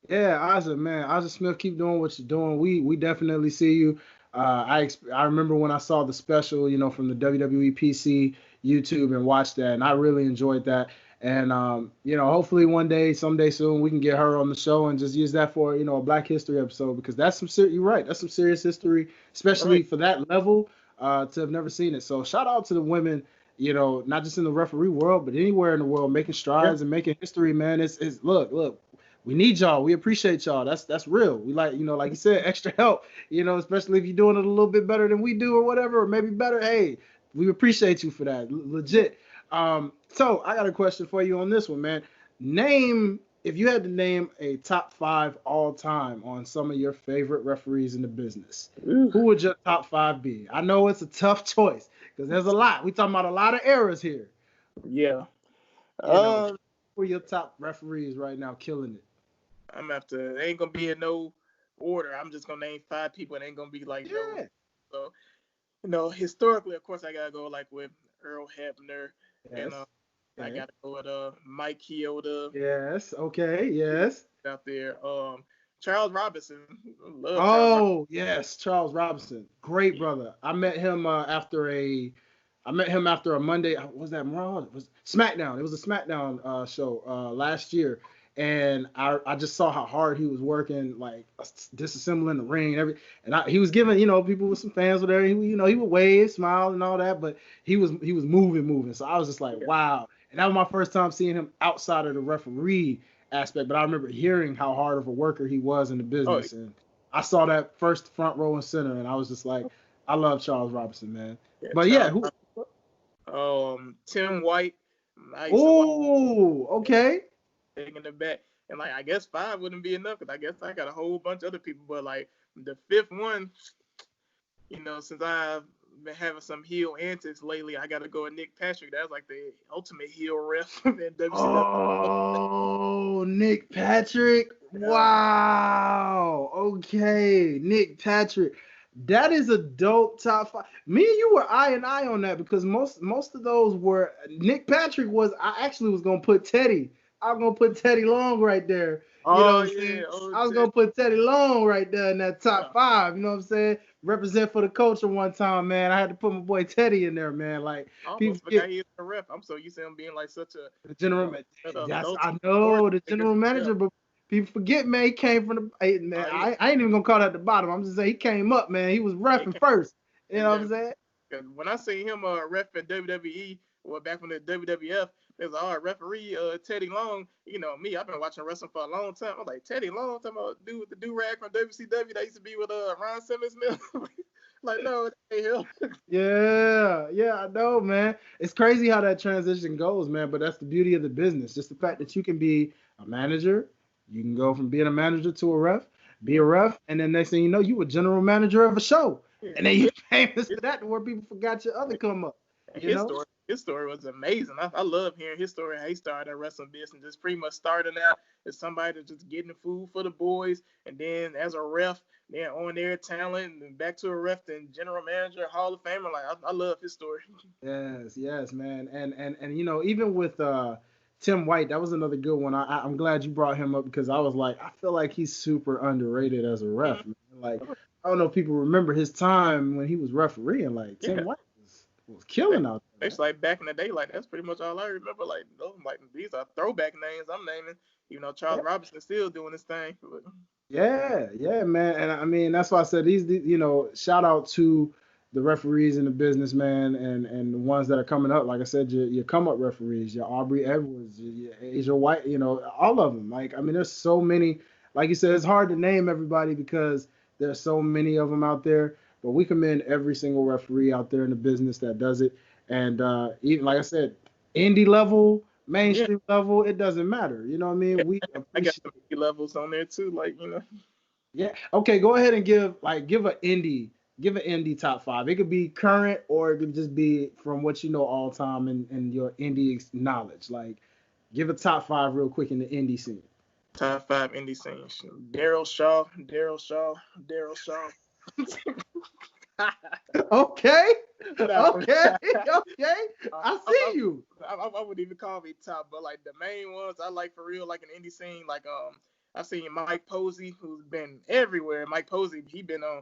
Yeah, Aja, man, Aja Smith, keep doing what you're doing. We definitely see you. I remember when I saw the special, from the WWE PC YouTube and watched that, and I really enjoyed that. And hopefully one day, someday soon, we can get her on the show and just use that for a Black History episode because that's some serious. You're right, that's some serious history, especially Right. for that level. To have never seen it. So shout out to the women. Not just in the referee world, but anywhere in the world, making Yeah. strides and making history, man. It's look, we need y'all. We appreciate y'all. That's real. We like you said, extra help. Especially if you're doing it a little bit better than we do or whatever, or maybe better. Hey, we appreciate you for that. Legit. So I got a question for you on this one, man. Name if you had to name a top 5 all time on some of your favorite referees in the business, Ooh. who would your top 5 be? I know it's a tough choice because there's a lot. We talking about a lot of eras here. Yeah. Who are your top referees right now killing it? I'm after. It ain't gonna be in no order. I'm just gonna name 5 people. It ain't gonna be like no. Yeah. So historically, of course, I gotta go like with Earl Hebner, and Yes. I Okay. gotta go with Mike Chioda Yes. Okay. Yes. out there. Charles Robinson, love Charles Robinson. Oh, yes. Charles Robinson. Great brother. I met him after a Monday. Was that Raw? It was SmackDown. It was a SmackDown show last year. And I just saw how hard he was working, like disassembling the ring and he was giving, people with some fans whatever. He would wave, smile, and all that, but he was moving. So I was just like, Yeah. wow. And that was my first time seeing him outside of the referee aspect. But I remember hearing how hard of a worker he was in the Oh, business, and I saw that first front row and center, and I was just like, I love Charles Robinson, man. yeah, But yeah, Charles. who? Tim White. I used to watch Oh, okay. taking the back, and like I guess 5 wouldn't be enough because I guess I got a whole bunch of other people, but like the 5th one, since I've been having some heel antics lately, I got to go with Nick Patrick. That's like the ultimate heel ref in WCW. Oh, Nick Patrick. Wow. Okay, Nick Patrick. That is a dope top 5. Me and you were eye and eye on that because most of those were Nick Patrick was. I actually was gonna put Teddy. I was gonna put Teddy Long right there. You know Oh what I'm saying? yeah, oh I was Ted. gonna put Teddy Long right there in that Yeah. top 5. You know what I'm saying? Represent for the culture one time, man. I had to put my boy Teddy in there, man. Like I people almost get forgot he was a ref. I'm so used to him being like such a the general. That's adult I authority know the figure. general Yeah, manager, but people forget, man. He came from the. Man, he was I ain't even gonna call that the bottom. I'm just saying he came up, man. He was he refing came first. You in know what there. I'm saying? When I seen him ref in WWE, well back when the WWF, there's a referee Teddy Long. Me, I've been watching wrestling for a long time. I'm like Teddy Long, talking about dude with the do rag from WCW that used to be with Ron Simmons. Like no, it ain't him. Yeah, I know, man. It's crazy how that transition goes, man. But that's the beauty of the business. Just the fact that you can be a manager, you can go from being a manager to a ref, be a Yeah, ref, and then next thing you know, you a general manager of a show, yeah, and then you yeah. famous It, for that to where people forgot your other come up. You know? His story was amazing. I love hearing his story, how he started a wrestling business, just pretty much starting out as somebody that's just getting the food for the boys, and then as a ref, then on their talent, and back to a ref, then general manager, Hall of Famer. Like I love his story. Yes, man. And you know, even with Tim White, that was another good one. I'm glad you brought him up because I was like, I feel like he's super underrated as a ref, man. Like, I don't know if people remember his time when he was refereeing. Like, Tim White was killing out there. It's like back in the day, like that's pretty much all I remember. Like those, like these are throwback names I'm naming. You know, Charles Robinson still doing his thing. Yeah, man. And I mean, that's why I said you know, shout out to the referees in the business, man, and the ones that are coming up. Like I said, your come up referees, your Aubrey Edwards, your Asia White, you know, all of them. Like, I mean, there's so many. Like you said, it's hard to name everybody because there's so many of them out there. But we commend every single referee out there in the business that does it. And even like I said, indie level, mainstream level, it doesn't matter. You know what I mean? We I got some levels on there too, like, you know. Yeah. Okay. Go ahead and give an indie top five. It could be current or it could just be from what you know all time and your indie knowledge. Like, give a top five real quick in the indie scene. Top five indie scenes. Daryl Shaw. Okay. I see you. I wouldn't even call me top, but like the main ones I like for real, like an indie scene, like I've seen Mike Posey, who's been everywhere. Mike Posey, he been on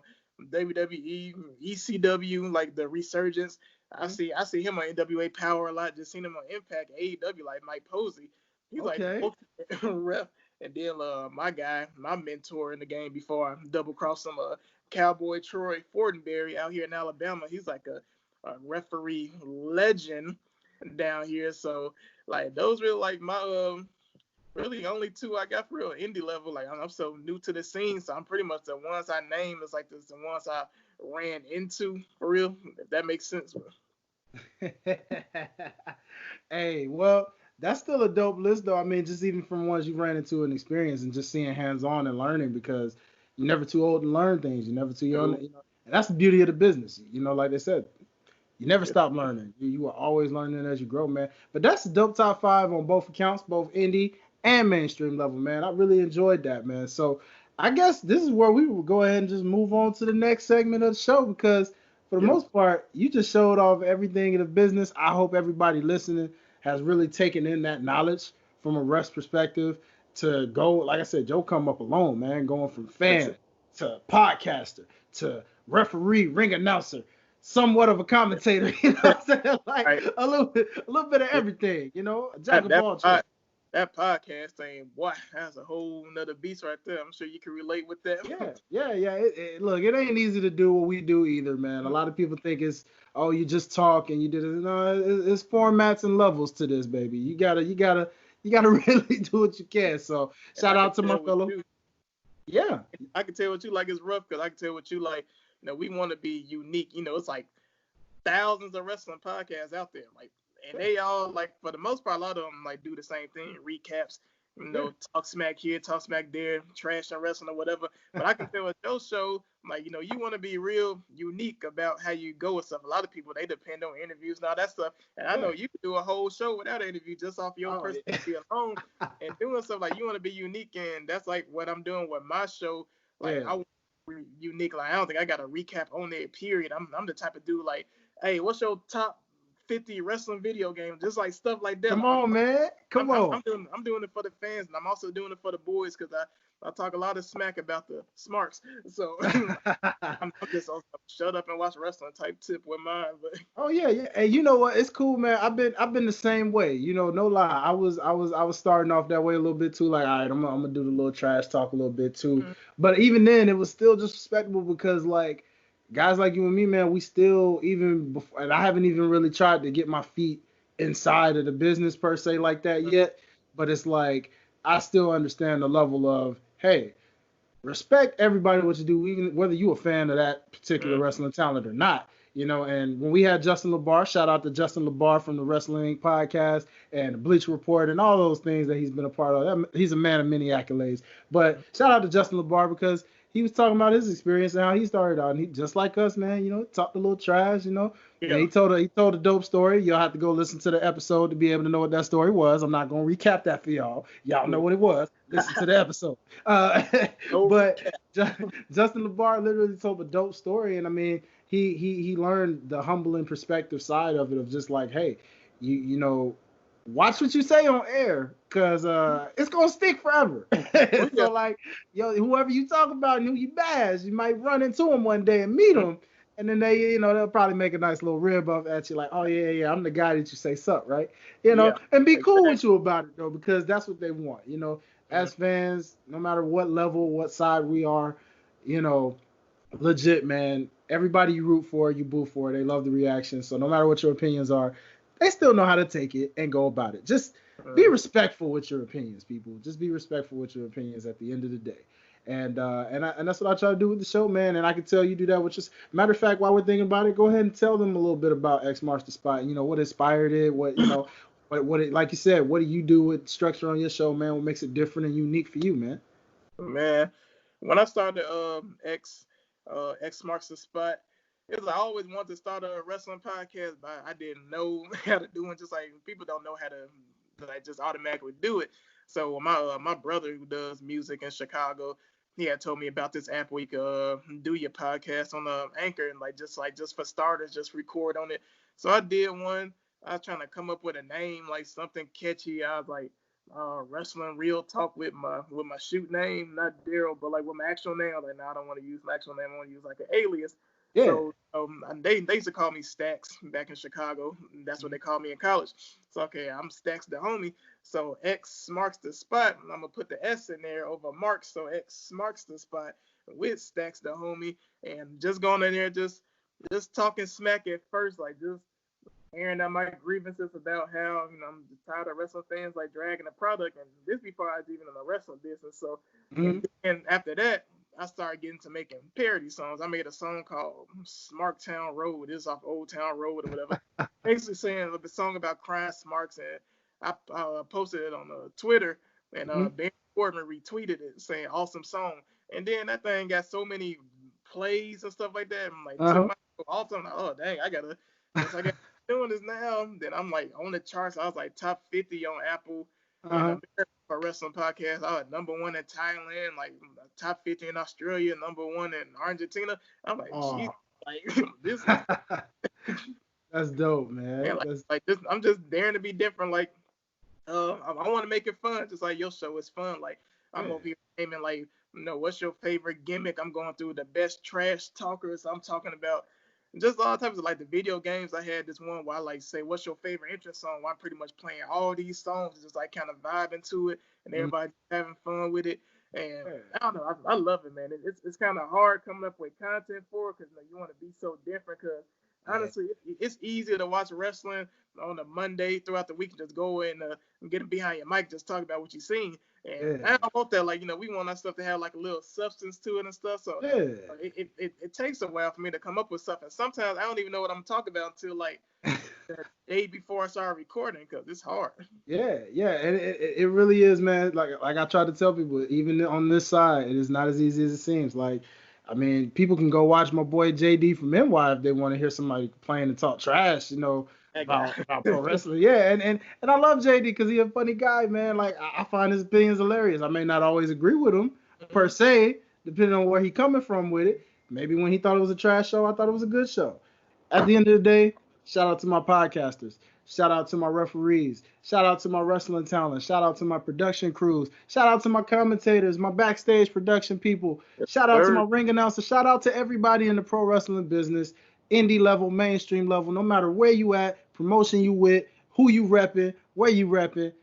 WWE, ECW, like the Resurgence. I see him on NWA Power a lot. Just seen him on Impact, AEW, like Mike Posey. He's like ref. And then my guy, my mentor in the game before I double crossed him, Cowboy Troy Fortenberry out here in Alabama. He's like a referee legend down here. So like those were like my really only two I got for real indie level. Like I'm so new to the scene, so I'm pretty much the ones I name is like the ones I ran into for real. If that makes sense. Hey, well, that's still a dope list, though. I mean, just even from ones you ran into and experience and just seeing hands-on and learning because you're never too old to learn things. You're never too young. You know, and that's the beauty of the business. You know, like they said, you never stop learning. You are always learning as you grow, man. But that's a dope top five on both accounts, both indie and mainstream level, man. I really enjoyed that, man. So I guess this is where we will go ahead and just move on to the next segment of the show because for the most part, you just showed off everything in the business. I hope everybody listening has really taken in that knowledge from a ref's perspective to go, like I said, Joe come up alone, man, going from fan to podcaster to referee, ring announcer, somewhat of a commentator, you know what I'm saying? Like a little bit of everything, you know, jack of all trades. That podcast thing, boy, that's a whole nother beast right there. I'm sure you can relate with that. Yeah. Look, it ain't easy to do what we do either, man. A lot of people think it's, oh, you just talk and you did it. No, it's formats and levels to this, baby. You gotta really do what you can. So shout out to my fellow. Yeah, I can tell what you like is rough because I can tell what you like. You know, we want to be unique. You know, it's like thousands of wrestling podcasts out there, like. And they all, like, for the most part, a lot of them, like, do the same thing, recaps, you know, talk smack here, talk smack there, trash and wrestling or whatever. But I can tell with your show, like, you know, you want to be real unique about how you go with stuff. A lot of people, they depend on interviews and all that stuff. And I know you can do a whole show without an interview just off your personality alone and doing stuff like you want to be unique. And that's, like, what I'm doing with my show. Like, I want to be unique. Like, I don't think I got a recap on there, period. I'm the type of dude, like, hey, what's your top 50 wrestling video games, just like stuff like that. Come on, man. Come on. I'm doing it for the fans, and I'm also doing it for the boys because I talk a lot of smack about the smarts. So I'm just shut up and watch wrestling type tip with mine. But oh yeah. And you know what? It's cool, man. I've been the same way. You know, no lie. I was starting off that way a little bit too. Like, all right, I'm gonna do the little trash talk a little bit too. Mm-hmm. But even then, it was still just respectable because like. Guys like you and me, man, we still even before, and I haven't even really tried to get my feet inside of the business per se like that yet. But it's like I still understand the level of, hey, respect everybody what you do, even whether you a fan of that particular wrestling talent or not. You know, and when we had Justin LaBar, shout out to Justin LaBar from the Wrestling Inc. podcast and the Bleach Report and all those things that he's been a part of. He's a man of many accolades. But shout out to Justin LaBar because he was talking about his experience and how he started out. And he just like us, man. Talked a little trash. And Yeah. he told a dope story. You'll have to go listen to the episode to be able to know what that story was. I'm not gonna recap that for y'all. Y'all know what it was. Listen to the episode. No But recap. Justin LeBar literally told a dope story, and I mean, he learned the humbling perspective side of it, of just like, hey, watch what you say on air, cause it's gonna stick forever. Oh yeah. So like, whoever you talk about and who you bash, you might run into them one day and meet them, and then they'll probably make a nice little rib off at you, like, oh yeah, I'm the guy that you say suck, right? Yeah. And be cool Exactly. with you about it though, because that's what they want. As fans, no matter what level, what side we are, you know, legit, man. Everybody you root for, you boo for, they love the reaction. So no matter what your opinions are, they still know how to take it and go about it. Just be respectful with your opinions, people. Just be respectful with your opinions at the end of the day. And that's what I try to do with the show, man. And I can tell you do that with just matter of fact, while we're thinking about it, go ahead and tell them a little bit about X Marks the Spot. What inspired it, what it, like you said, what do you do with structure on your show, man? What makes it different and unique for you, man? Man, when I started X Marks the Spot, it was I always wanted to start a wrestling podcast, but I didn't know how to do it. Just like people don't know how to like just automatically do it. So my brother who does music in Chicago, he had told me about this app where you could do your podcast on Anchor and like just for starters, just record on it. So I did one. I was trying to come up with a name, like something catchy. I was like wrestling real talk with my shoot name, not Daryl, but like with my actual name. I was like, no, I don't want to use my actual name. I want to use like an alias. Yeah. So they used to call me Stacks back in Chicago. That's what they called me in college. So okay, I'm Stacks the homie. So X marks the spot. I'm gonna put the S in there over Marks. So X marks the spot with Stacks the homie, and just going in there, just talking smack at first, like just airing out my grievances about how I'm just tired of wrestling fans like dragging the product, and this before I was even in the wrestling business. So, Mm-hmm. and then after that, I started getting to making parody songs. I made a song called Smark Town Road. It's off Old Town Road or whatever. Basically saying a song about crying smarks, and I posted it on Twitter, and Mm-hmm. Ben Portman retweeted it saying awesome song, and then that thing got so many plays and stuff like that, and like took Uh-huh. my off. I'm like, oh dang, I got doing this now. Then I'm like on the charts. I was like top 50 on Apple in Uh-huh. America for wrestling podcast. I was #1 in Thailand, like top 50 in Australia, #1 in Argentina. I'm like, geez, Oh. like this is That's dope, man. man, That's like this. I'm just daring to be different. Like, I want to make it fun, just like your show is fun. Like, I'm yeah. gonna be naming like, what's your favorite gimmick? I'm going through the best trash talkers. I'm talking about just all types of like the video games. I had this one where I like say, what's your favorite entrance song? Where I'm pretty much playing all these songs, just like kind of vibing to it, and Mm-hmm. everybody having fun with it. And Yeah. I don't know, I love it, man. It's kind of hard coming up with content for it because you want to be so different. Because Yeah. honestly, it's easier to watch wrestling on a Monday throughout the week and just go in and get behind your mic, just talk about what you seen. And Yeah. I don't want that. Like, we want our stuff to have like a little substance to it and stuff. So Yeah. it takes a while for me to come up with stuff. And sometimes I don't even know what I'm talking about until like the day before I start recording because it's hard. Yeah, and it really is, man. Like I try to tell people, even on this side, it is not as easy as it seems. Like, I mean, people can go watch my boy JD from NY if they want to hear somebody complain and talk trash, That guy. about pro wrestling. Yeah, and I love JD because he's a funny guy, man. Like I find his opinions hilarious. I may not always agree with him per se, depending on where he coming from with it. Maybe when he thought it was a trash show, I thought it was a good show. At the end of the day, shout out to my podcasters. Shout out to my referees. Shout out to my wrestling talent. Shout out to my production crews. Shout out to my commentators, my backstage production people. Shout out to my Third. ring announcer. Shout out to everybody in the pro wrestling business, indie level, mainstream level, no matter where you at, promotion you with, who you repping, where you repping.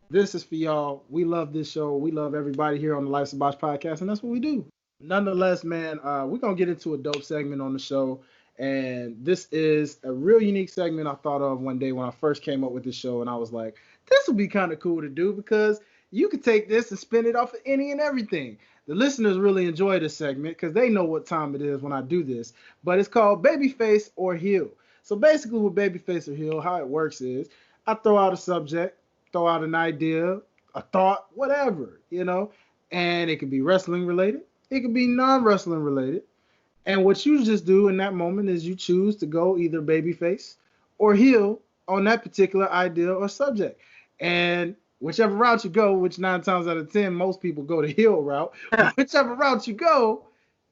This is for y'all. We love this show. We love everybody here on the Life's a Botch podcast, and that's what we do. Nonetheless, man, we're gonna get into a dope segment on the show, and this is a real unique segment I thought of one day when I first came up with this show, and I was like, this would be kind of cool to do because you could take this and spin it off of any and everything. The listeners really enjoy this segment because they know what time it is when I do this, but it's called Babyface or Heel. So basically, with Babyface or Heel, how it works is I throw out a subject, throw out an idea, a thought, whatever, and it could be wrestling related. It could be non-wrestling related. And what you just do in that moment is you choose to go either babyface or heel on that particular idea or subject. And whichever route you go, which 9 times out of 10, most people go the heel route, whichever route you go,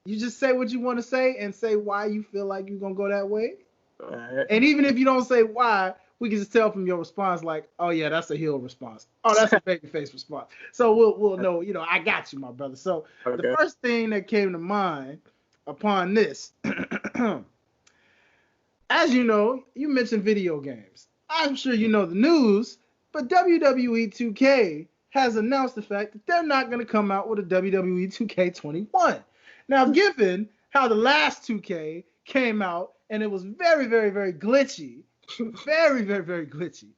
you just say what you want to say and say why you feel like you're going to go that way. Right. And even if you don't say why, we can just tell from your response, like, oh yeah, that's a heel response. Oh, that's a babyface response. So we'll know, I got you, my brother. So Okay. the first thing that came to mind upon this, as you know, you mentioned video games. I'm sure you know the news, but WWE 2K has announced the fact that they're not going to come out with a WWE 2K21. Now, given how the last 2K came out and it was very, very, very glitchy, very, very, very glitchy.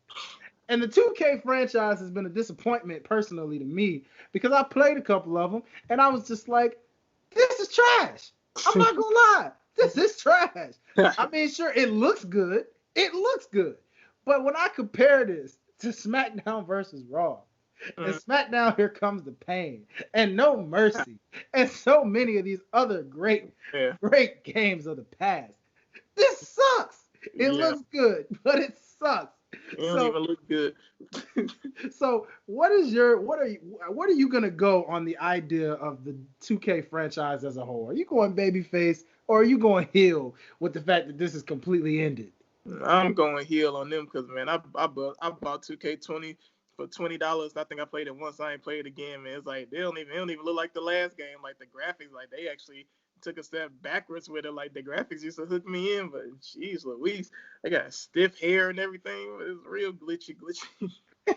And the 2K franchise has been a disappointment personally to me because I played a couple of them and I was just like, this is trash. I'm not going to lie. This is trash. I mean, sure, it looks good. It looks good. But when I compare this to SmackDown versus Raw, and SmackDown Here Comes the Pain, and No Mercy, and so many of these other great games of the past, this sucks. It looks good, but it sucks. It don't even look good. So what are you gonna go on the idea of the 2K franchise as a whole? Are you going babyface or are you going heel with the fact that this is completely ended? I'm going heel on them because, man, I bought 2K20 for $20. I think I played it once. I ain't played it again, man. It's like they don't even look like the last game. Like the graphics, like they actually took a step backwards with it. Like the graphics used to hook me in, but jeez Louise, they got stiff hair and everything. It's real glitchy.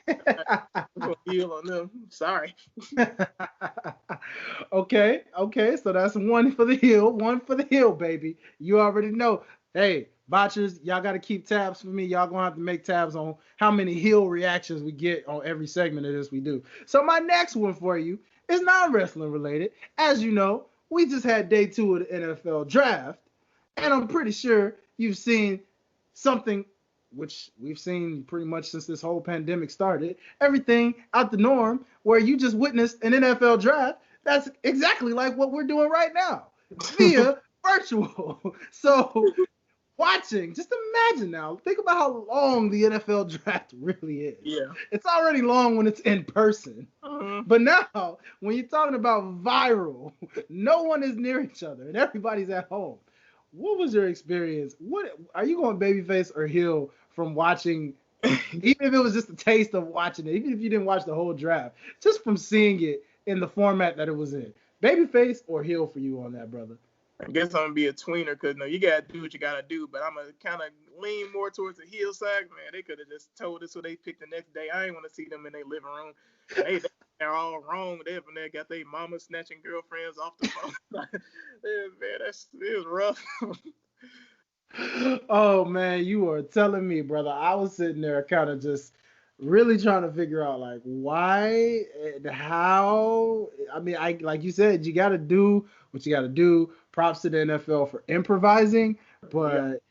I'm going heel on them. Sorry. Okay. So that's one for the heel, baby. You already know. Hey, Botchers, y'all got to keep tabs for me. Y'all going to have to make tabs on how many heel reactions we get on every segment of this we do. So my next one for you is non-wrestling related. As you know, we just had day 2 of the NFL draft, and I'm pretty sure you've seen something which we've seen pretty much since this whole pandemic started, everything out the norm, where you just witnessed an NFL draft that's exactly like what we're doing right now via virtual. So watching, just imagine now, think about how long the NFL draft really is. Yeah. It's already long when it's in person. But now, when you're talking about viral, no one is near each other and everybody's at home. What was your experience? What are you going babyface or heel from watching? Even if it was just a taste of watching it, even if you didn't watch the whole draft, just from seeing it in the format that it was in, babyface or heel for you on that, brother? I guess I'm gonna be a tweener because you gotta do what you gotta do, but I'm gonna kind of lean more towards the heel side. Man, they could have just told us who they picked the next day. I ain't want to see them in their living room. They're all wrong. They got their mama snatching girlfriends off the phone. Man, it was rough. Oh man, you are telling me, brother. I was sitting there kind of just really trying to figure out like why and how. I mean, like you said, you got to do what you got to do. Props to the NFL for improvising, but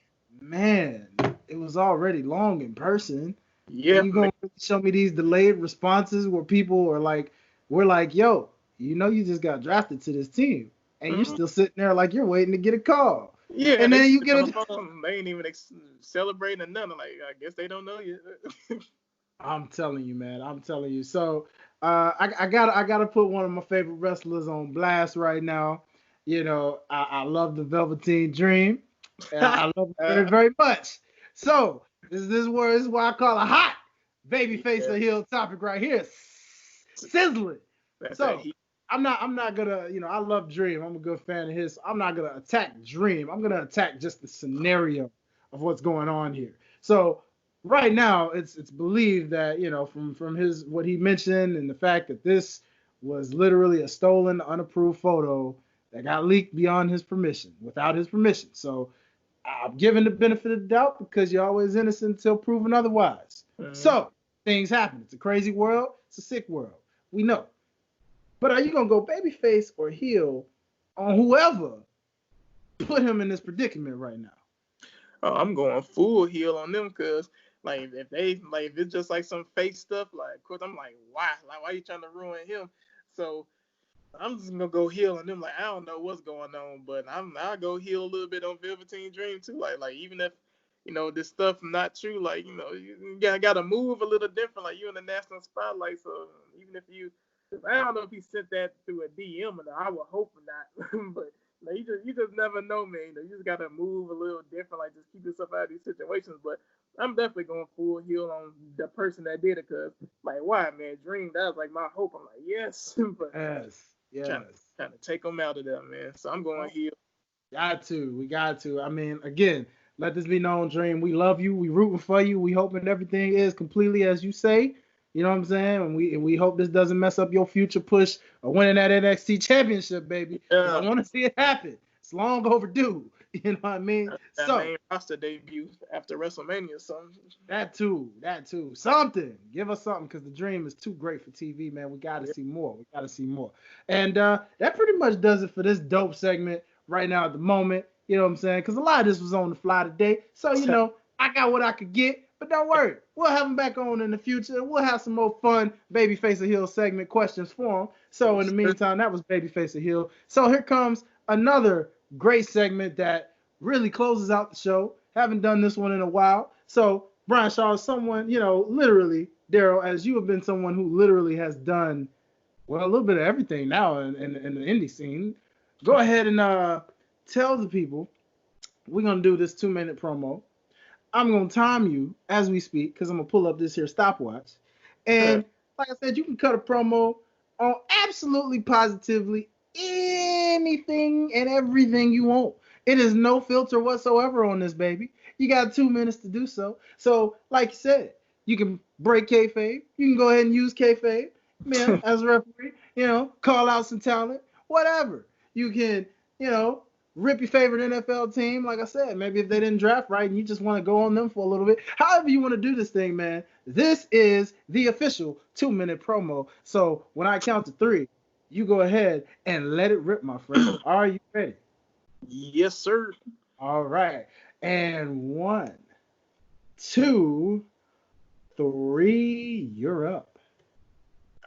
man, it was already long in person. Yeah, and you gonna show me these delayed responses where people are like, we're like, yo, you just got drafted to this team, and you're still sitting there like you're waiting to get a call. Yeah, and then you get they ain't even celebrating or nothing. Like, I guess they don't know you. I'm telling you, man. I'm telling you. So I gotta put one of my favorite wrestlers on blast right now. I love the Velveteen Dream. And I love it very, very much. So this is why I call a hot babyface or heel topic right here. Sizzling. So I'm not gonna, I love Dream. I'm a good fan of his. I'm not gonna attack Dream. I'm gonna attack just the scenario of what's going on here. So right now, it's believed that from his what he mentioned and the fact that this was literally a stolen, unapproved photo that got leaked beyond his permission, without his permission. So I'm giving the benefit of the doubt because you're always innocent until proven otherwise. So things happen. It's a crazy world. It's a sick world. We know. But are you gonna go babyface or heel on whoever put him in this predicament right now? Oh, I'm going full heel on them because if it's just like some fake stuff, like, of course I'm like, why? Like, why are you trying to ruin him? So I'm just gonna go heal on them. Like I don't know what's going on, but I'll go heal a little bit on Velveteen Dream too. Like even if this stuff not true, like you gotta move a little different. Like you in the national spotlight, so even if I don't know if he sent that through a DM, and I would hope not. But you just never know, man. You just gotta move a little different. Like just keep yourself out of these situations. But I'm definitely going full heal on the person that did it, cause like why, man, Dream, that was like my hope. I'm like yes, but Yes, trying yes. trying to take them out of there, man. So I'm going heel. Got to. We got to. I mean, again, let this be known, Dream. We love you. We rooting for you. We hoping everything is completely as you say. You know what I'm saying? And we hope this doesn't mess up your future push of winning that NXT championship, baby. Because I want to see it happen. It's long overdue. You know what I mean? That So main roster debut after WrestleMania, so that too. Something. Give us something because the Dream is too great for TV, man. We got to yeah. see more. And that pretty much does it for this dope segment right now at the moment. You know what I'm saying? Because a lot of this was on the fly today. So, I got what I could get. But don't worry. We'll have them back on in the future. We'll have some more fun Babyface or Heel segment questions for them. So, in the meantime, that was Babyface or Heel. So, here comes another great segment that really closes out the show. Haven't done this one in a while. So, Brian Shaw is someone, literally, Daryl, as you have been someone who literally has done, well, a little bit of everything now in the indie scene. Go ahead and tell the people we're going to do this 2-minute promo. I'm going to time you as we speak because I'm going to pull up this here stopwatch. And like I said, you can cut a promo on absolutely positively anything and everything you want. It is no filter whatsoever on this, baby. You got 2 minutes to do so. So, like you said, you can break kayfabe. You can go ahead and use kayfabe, as a referee. Call out some talent, whatever. You can, rip your favorite NFL team. Like I said, maybe if they didn't draft right and you just want to go on them for a little bit. However you want to do this thing, man. This is the official 2-minute promo. So when I count to 3, you go ahead and let it rip, my friend. Are you ready? Yes, sir. All right. And 1, 2, 3, you're up.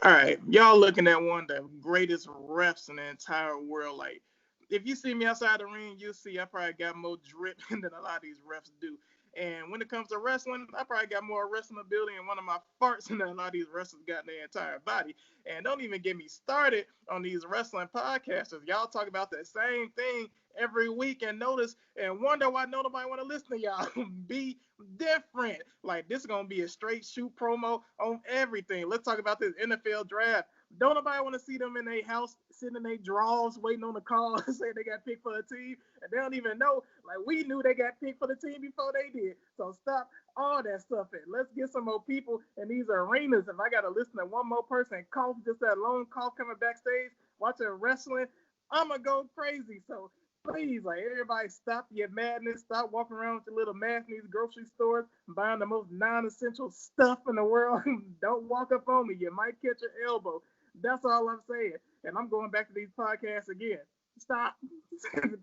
All right, y'all looking at one of the greatest refs in the entire world. Like, if you see me outside the ring, you'll see I probably got more drip than a lot of these refs do. And when it comes to wrestling, I probably got more wrestling ability in one of my farts than a lot of these wrestlers got in their entire body. And don't even get me started on these wrestling podcasters. Y'all talk about the same thing every week and notice and wonder why nobody want to listen to y'all. Be different. Like, this is going to be a straight shoot promo on everything. Let's talk about this NFL draft. Don't nobody want to see them in their house, sitting in their drawers, waiting on the call, saying they got picked for a team, and they don't even know. Like, we knew they got picked for the team before they did. So stop all that stuff. And let's get some more people in these arenas. If I got to listen to one more person cough, just that lone cough coming backstage, watching wrestling, I'm going to go crazy. So please, like, everybody stop your madness. Stop walking around with your little mask in these grocery stores, buying the most non-essential stuff in the world. Don't walk up on me. You might catch your elbow. That's all I'm saying. And I'm going back to these podcasts again. Stop.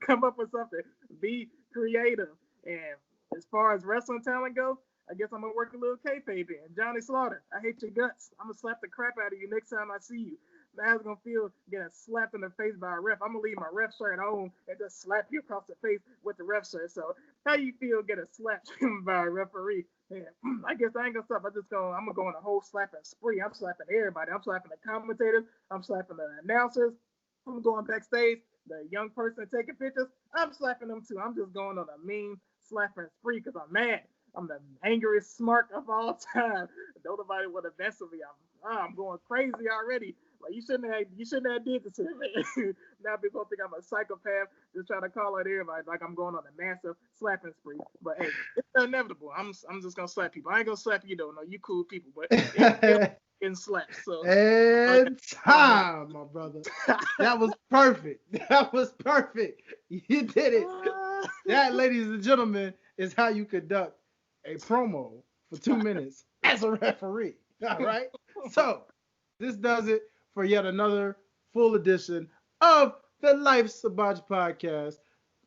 Come up with something. Be creative. And as far as wrestling talent goes, I guess I'm going to work a little kayfabe in. Johnny Slaughter, I hate your guts. I'm going to slap the crap out of you next time I see you. How's it going to feel getting slapped in the face by a ref? I'm going to leave my ref shirt on and just slap you across the face with the ref shirt. So how you feel getting slapped by a referee? Yeah, I guess I ain't going to stop. I'm going to go on a whole slapping spree. I'm slapping everybody. I'm slapping the commentators. I'm slapping the announcers. I'm going backstage. The young person taking pictures, I'm slapping them too. I'm just going on a mean slapping spree because I'm mad. I'm the angriest smart of all time. Don't nobody want to mess with me. I'm going crazy already. Like, you shouldn't have did this to me. Now people think I'm a psychopath just trying to call out everybody like I'm going on a massive slapping spree. But hey, it's inevitable. I'm just gonna slap people. I ain't gonna slap you though. No, you cool people, but in slaps. So and time, my brother. That was perfect. That was perfect. You did it. That, ladies and gentlemen, is how you conduct a promo for 2 minutes as a referee. All right. So this does it for yet another full edition of the Life's a Botch podcast.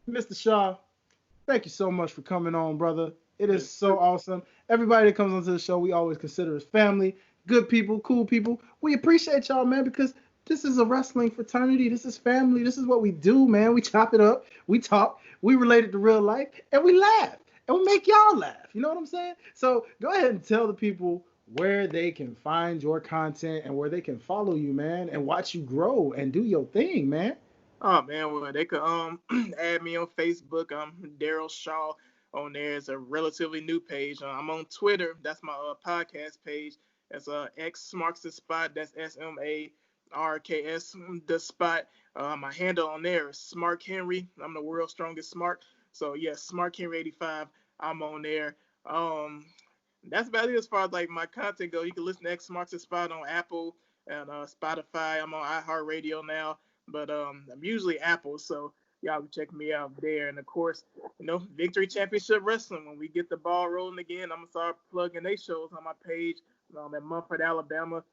Mr. Shaw, thank you so much for coming on, brother. It is so awesome. Everybody that comes onto the show, we always consider as family, good people, cool people. We appreciate y'all, man, because This is a wrestling fraternity. This is family. This is what we do, man. We chop it up. We talk. We relate it to real life, and we laugh, and we make y'all laugh. You know what I'm saying? So go ahead and tell the people where they can find your content and where they can follow you, man, and watch you grow and do your thing, man. Oh man, well they could add me on Facebook. I'm Daryl Shaw on there. It's a relatively new page. I'm on Twitter. That's my podcast page. That's X marks the spot. That's SMARKS the spot. My handle on there is Smart Henry. I'm the world's strongest smart. So yeah, Smart Henry 85. I'm on there. Um, that's about it as far as like my content go. You can listen to X marks the spot on Apple and Spotify. I'm on iHeartRadio now, but I'm usually Apple, so y'all can check me out there. And of course, Victory Championship Wrestling. When we get the ball rolling again, I'm gonna start plugging they shows on my page. In Mumford, Alabama.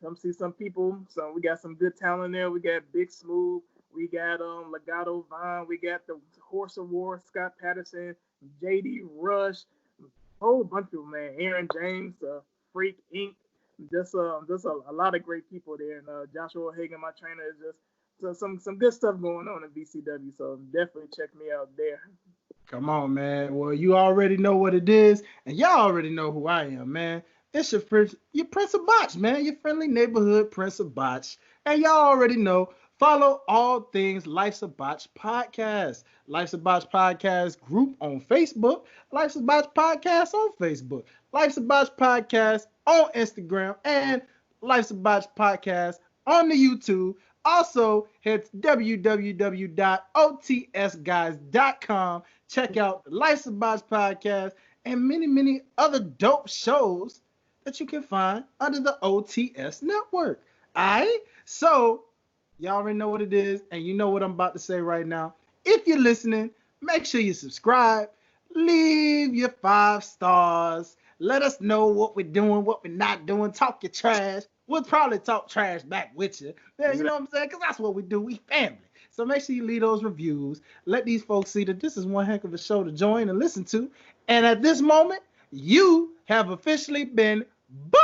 Come see some people. So we got some good talent there. We got Big Smooth. We got Legato Vine. We got the Horse of War, Scott Patterson, JD Rush, whole bunch of them, man. Aaron James, Freak Inc. Just a lot of great people there. And Joshua Hagan, my trainer, is just some good stuff going on in VCW. So definitely check me out there. Come on, man. Well, you already know what it is, and y'all already know who I am, man. It's your Prince of Botch, man. Your friendly neighborhood Prince of Botch. And y'all already know, follow all things Life's a Botch podcast. Life's a Botch podcast group on Facebook. Life's a Botch podcast on Facebook. Life's a Botch podcast on Instagram. And Life's a Botch podcast on the YouTube. Also, head to www.otsguys.com. Check out the Life's a Botch podcast and many, many other dope shows that you can find under the OTS network. All right? So, y'all already know what it is, and you know what I'm about to say right now. If you're listening, make sure you subscribe. Leave your 5 stars. Let us know what we're doing, what we're not doing. Talk your trash. We'll probably talk trash back with you. Yeah, you know what I'm saying? Because that's what we do. We family. So make sure you leave those reviews. Let these folks see that this is one heck of a show to join and listen to. And at this moment, you have officially been bought.